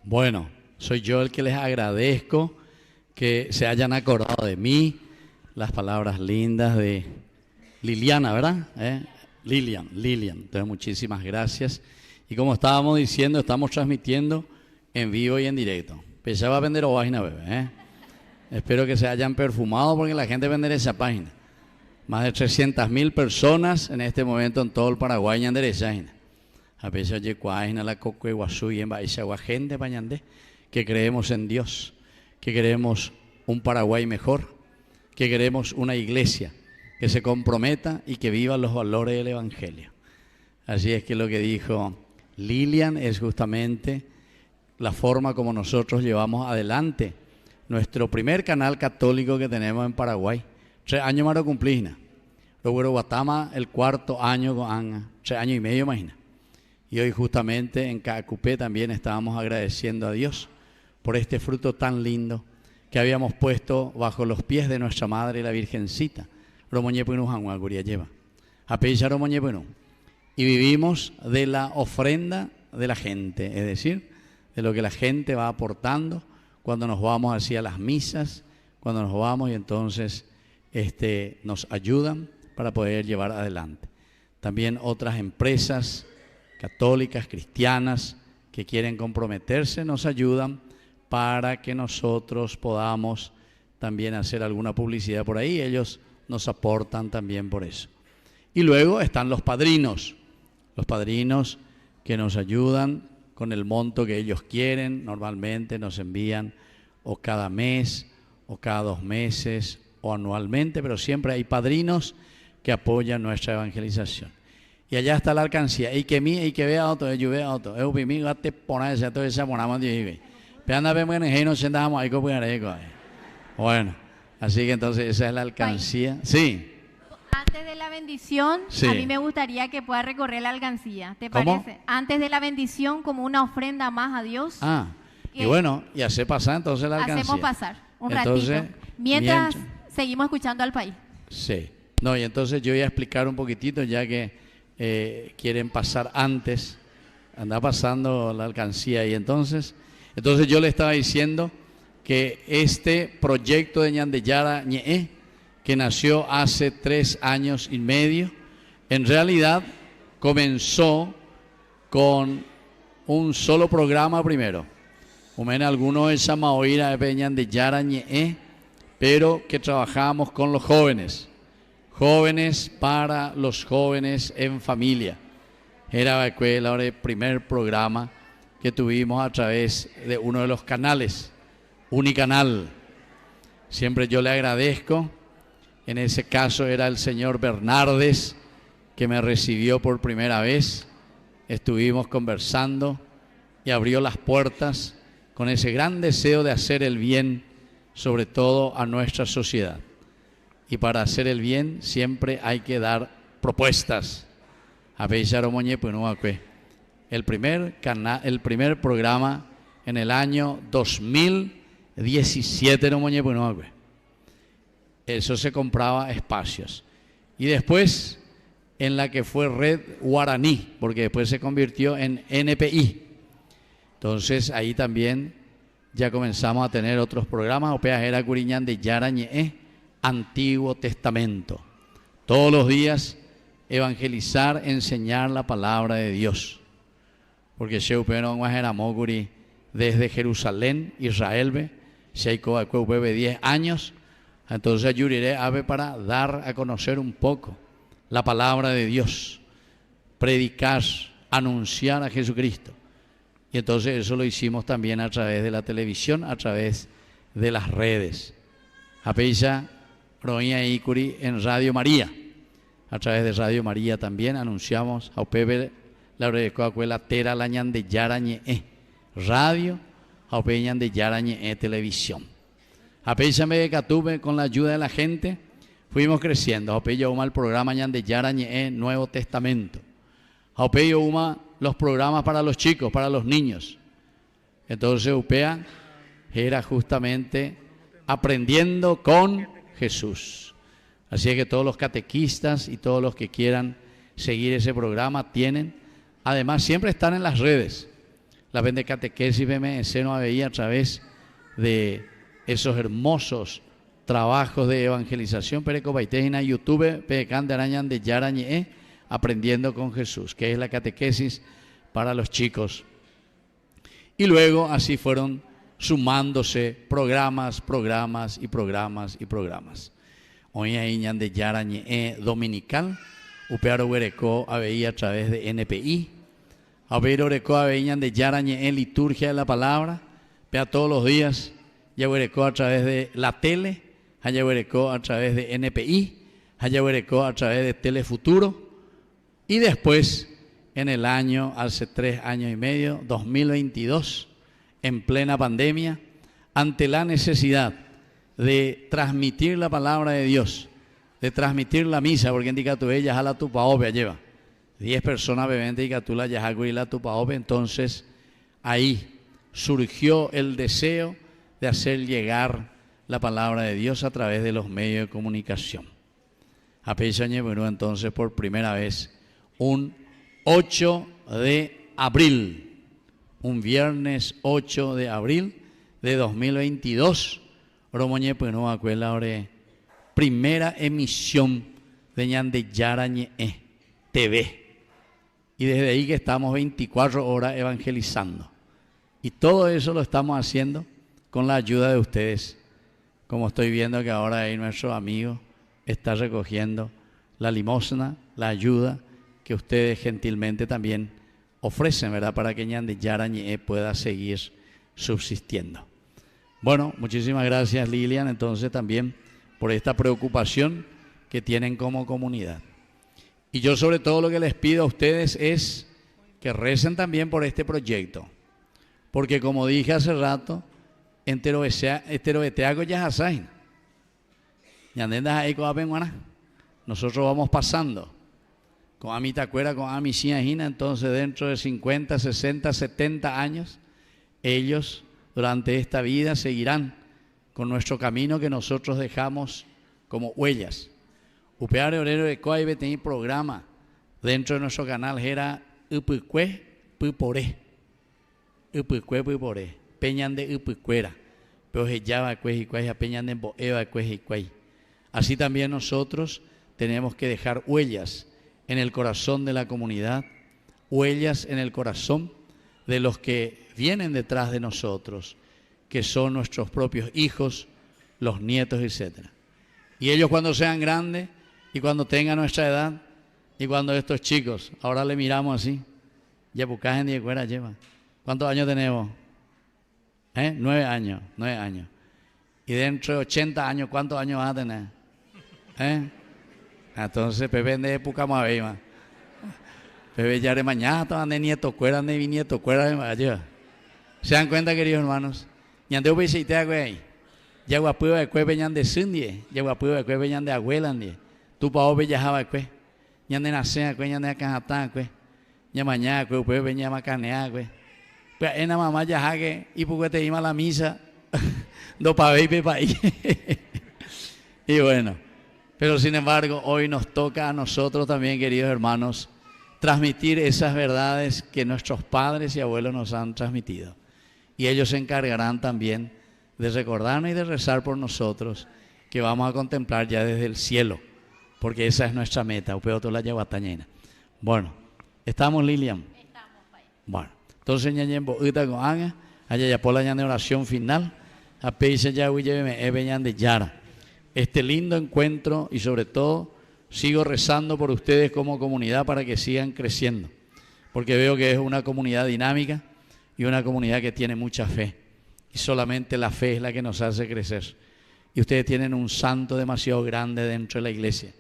[SPEAKER 8] Bueno, soy yo el que les agradezco que se hayan acordado de mí, las palabras lindas de Liliana, ¿verdad? Lilian. Entonces, muchísimas gracias. Y como estábamos diciendo, estamos transmitiendo en vivo y en directo. Pensaba vender o página, bebé, Espero que se hayan perfumado porque la gente vende esa página. Más de 300.000 personas en este momento en todo el Paraguay en esa página. A pesar de página la Cocuehuazú y en Baixagua, gente pañandé, que creemos en Dios, que queremos un Paraguay mejor, que queremos una iglesia que se comprometa y que viva los valores del Evangelio. Así es que lo que dijo Lilian es justamente la forma como nosotros llevamos adelante nuestro primer canal católico que tenemos en Paraguay. 3 años más lo cumplí, luego Guatama el 4º año con Anga, 3 años y medio, imagina. Y hoy justamente en Cacupé también estábamos agradeciendo a Dios por este fruto tan lindo que habíamos puesto bajo los pies de nuestra Madre, la Virgencita. Y vivimos de la ofrenda de la gente, es decir, de lo que la gente va aportando cuando nos vamos hacia las misas, cuando nos vamos y entonces nos ayudan para poder llevar adelante. También otras empresas católicas, cristianas, que quieren comprometerse, nos ayudan para que nosotros podamos también hacer alguna publicidad por ahí. Ellos nos aportan también por eso. Y luego están los padrinos que nos ayudan con el monto que ellos quieren. Normalmente nos envían o cada mes, o cada 2 meses, o anualmente, pero siempre hay padrinos que apoyan nuestra evangelización. Y allá está la alcancía. Y que vea otro, yo vea otro. Es un amigo, te pones a todo ese monama de ahí. Pero anda, vemos en nos sentamos ahí con bueno, así que entonces esa es la alcancía. Sí.
[SPEAKER 12] Antes de la bendición, sí, a mí me gustaría que pueda recorrer la alcancía. ¿Te
[SPEAKER 8] ¿Cómo?
[SPEAKER 12] parece? Antes de la bendición, como una ofrenda más a Dios.
[SPEAKER 8] Y bueno, y hace pasar entonces la alcancía.
[SPEAKER 12] Hacemos pasar un
[SPEAKER 8] entonces,
[SPEAKER 12] ratito. Mientras seguimos escuchando al país.
[SPEAKER 8] Sí. No, y entonces yo voy a explicar un poquitito, ya que quieren pasar antes, anda pasando la alcancía y entonces yo le estaba diciendo que este proyecto de Ñandeyara Ñe'e, que nació hace 3 años y medio, en realidad comenzó con un solo programa primero. Algunos de Samaoira de Ñandeyara Ñe'e, pero que trabajábamos con los jóvenes para los jóvenes en familia. Era el primer programa que tuvimos a través de uno de los canales, Unicanal. Siempre yo le agradezco. En ese caso era el señor Bernardes que me recibió por primera vez. Estuvimos conversando y abrió las puertas con ese gran deseo de hacer el bien, sobre todo a nuestra sociedad. Y para hacer el bien siempre hay que dar propuestas. El primer programa en el año 2017 eso se compraba espacios. Y después en la que fue Red Guaraní, porque después se convirtió en NPI. Entonces ahí también ya comenzamos a tener otros programas. Opeajera Curiñán de Yarañe, Antiguo Testamento. Todos los días evangelizar, enseñar la palabra de Dios. Porque desde Jerusalén, Israel, 10 años, Entonces ayudaré ave para dar a conocer un poco la palabra de Dios, predicar, anunciar a Jesucristo. Y entonces eso lo hicimos también a través de la televisión, a través de las redes. Apeisa Roña Icuri en Radio María. A través de Radio María también anunciamos a Upepe la Coacuela Tera Lañan de Yarañe Radio, a Upeñan de Yarañe Televisión. Apeisa me catuve con la ayuda de la gente, fuimos creciendo. A Upeya Uma el programa Ñan de Yarañe Nuevo Testamento. A Upeya Uma los programas para los chicos, para los niños. Entonces Upea era justamente aprendiendo con Jesús. Así es que todos los catequistas y todos los que quieran seguir ese programa tienen, además siempre están en las redes. La vende catequesis BMS no veía a través de esos hermosos trabajos de evangelización, Perecobaitejina, YouTube, Pecan de Arañan de Yarañe, aprendiendo con Jesús, que es la catequesis para los chicos. Y luego así fueron sumándose programas. Hoy hay ñan de Yarañe dominical, Upearo Huereco aveía a través de NPI, Aveiro Huereco aveían de Yarañe liturgia de la palabra, pea todos los días, ya Huereco a través de la tele, haya Huereco a través de NPI, haya Huereco a través de Telefuturo, y después en el año, hace 3 años y medio, 2022, en plena pandemia, ante la necesidad de transmitir la palabra de Dios, de transmitir la misa, porque indica tu ella jala tu paope lleva 10 personas bebente y tú la yajago y la tu paope. Entonces ahí surgió el deseo de hacer llegar la palabra de Dios a través de los medios de comunicación. A Peisañe, bueno, entonces por primera vez un 8 de abril, un viernes 8 de abril de 2022, Romoñe, pues no acuerda ahora, primera emisión de Ñan de Yarañe TV. Y desde ahí que estamos 24 horas evangelizando. Y todo eso lo estamos haciendo con la ayuda de ustedes. Como estoy viendo que ahora ahí nuestro amigo está recogiendo la limosna, la ayuda que ustedes gentilmente también ofrecen, ¿verdad? Para que Ñan de Yarañe pueda seguir subsistiendo. Bueno, muchísimas gracias Lilian, entonces también por esta preocupación que tienen como comunidad. Y yo sobre todo lo que les pido a ustedes es que recen también por este proyecto. Porque como dije hace rato, enterobeteago ya hasain. Nosotros vamos pasando. Con a mi tacuera, con a mi siajina, entonces dentro de 50, 60, 70 años, ellos durante esta vida seguirán con nuestro camino que nosotros dejamos como huellas. Upeare Orero de Coaibe tenía programa dentro de nuestro canal, era Upicue Pupore. Upicue Pupore. Peñan de Upicuera. Pero Jeyaba Cuejicuay, Peñan de Boeva Cuejicuay. Así también nosotros tenemos que dejar huellas en el corazón de la comunidad, huellas en el corazón de los que vienen detrás de nosotros, que son nuestros propios hijos, los nietos, etc. Y ellos cuando sean grandes y cuando tengan nuestra edad y cuando estos chicos, ahora le miramos así, ya buscajen de cuera lleva. ¿Cuántos años tenemos? 9 años, 9 años. Y dentro de 80 años, ¿cuántos años van a tener? Entonces, Pepe de época más bella. Pepe ya de mañana estaban de nieto, cuera de bisnieto, cuera de mayor. ¿Se dan cuenta, queridos hermanos? Ñande ubisitea güey. Ya guapudo de cueve ñan de sundie, ya guapudo de cueve ñan de abuelandie. Tu pa obe ya jaba cue. Ñan de nacer cue, ñan de acajatá cue. Ña mañana cue, pepe ña macanea cue. Pues en la mamá ya jague y porque te iba a la misa, do pa ve y pepa ahí. Y bueno, pero sin embargo, hoy nos toca a nosotros también, queridos hermanos, transmitir esas verdades que nuestros padres y abuelos nos han transmitido. Y ellos se encargarán también de recordarnos y de rezar por nosotros, que vamos a contemplar ya desde el cielo, porque esa es nuestra meta. Bueno, ¿estamos, Lilian?
[SPEAKER 12] Estamos, Pai.
[SPEAKER 8] Bueno, entonces ñañembo ita con anga, allá ya por la ñane oración final, a peise ya huyeme ebeñan de Yara. este lindo encuentro y sobre todo sigo rezando por ustedes como comunidad para que sigan creciendo, porque veo que es una comunidad dinámica y una comunidad que tiene mucha fe, y solamente la fe es la que nos hace crecer. Y ustedes tienen un santo demasiado grande dentro de la iglesia.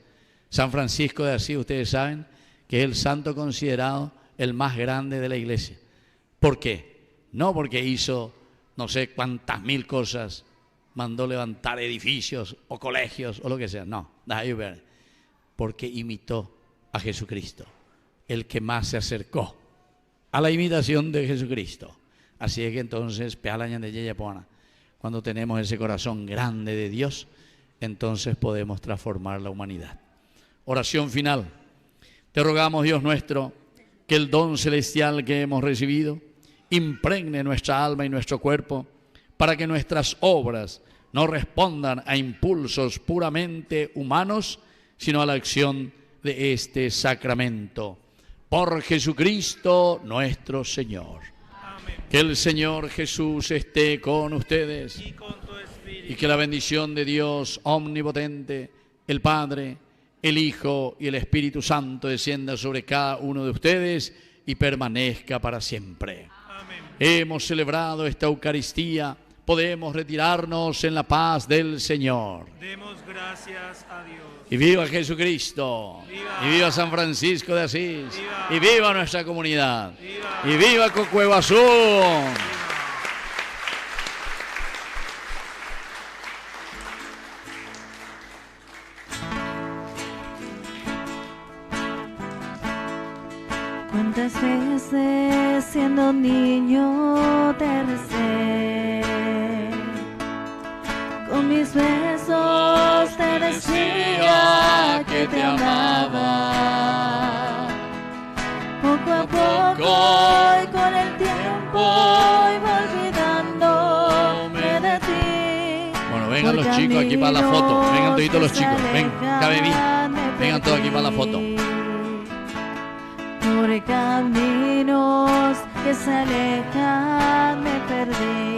[SPEAKER 8] San Francisco de Asís, ustedes saben que es el santo considerado el más grande de la iglesia. ¿Por qué? No porque hizo no sé cuántas mil cosas, mandó levantar edificios o colegios o lo que sea, no, porque imitó a Jesucristo, el que más se acercó a la imitación de Jesucristo. Así es que entonces, cuando tenemos ese corazón grande de Dios, entonces podemos transformar la humanidad. Oración final. Te rogamos, Dios nuestro, que el don celestial que hemos recibido impregne nuestra alma y nuestro cuerpo, para que nuestras obras no respondan a impulsos puramente humanos, sino a la acción de este sacramento. Por Jesucristo nuestro Señor.
[SPEAKER 2] Amén.
[SPEAKER 8] Que el Señor Jesús esté con ustedes
[SPEAKER 2] Y con tu espíritu.
[SPEAKER 8] y que la bendición de Dios omnipotente, el Padre, el Hijo y el Espíritu Santo descienda sobre cada uno de ustedes y permanezca para siempre.
[SPEAKER 2] Amén.
[SPEAKER 8] Hemos celebrado esta Eucaristía, podemos retirarnos en la paz del Señor.
[SPEAKER 2] Demos gracias a Dios.
[SPEAKER 8] Y viva Jesucristo,
[SPEAKER 2] Viva.
[SPEAKER 8] y viva San Francisco de Asís,
[SPEAKER 2] Viva.
[SPEAKER 8] y viva nuestra comunidad,
[SPEAKER 2] Viva.
[SPEAKER 8] y viva Cocueguazú.
[SPEAKER 3] Cuántas veces siendo niño te recé, con mis besos te decía que te amaba. Poco a poco y con el tiempo iba olvidándome de ti.
[SPEAKER 8] Bueno, vengan los chicos aquí para la foto, vengan todos los chicos, ven, vengan todos aquí para la foto.
[SPEAKER 3] Por caminos que se alejan me perdí.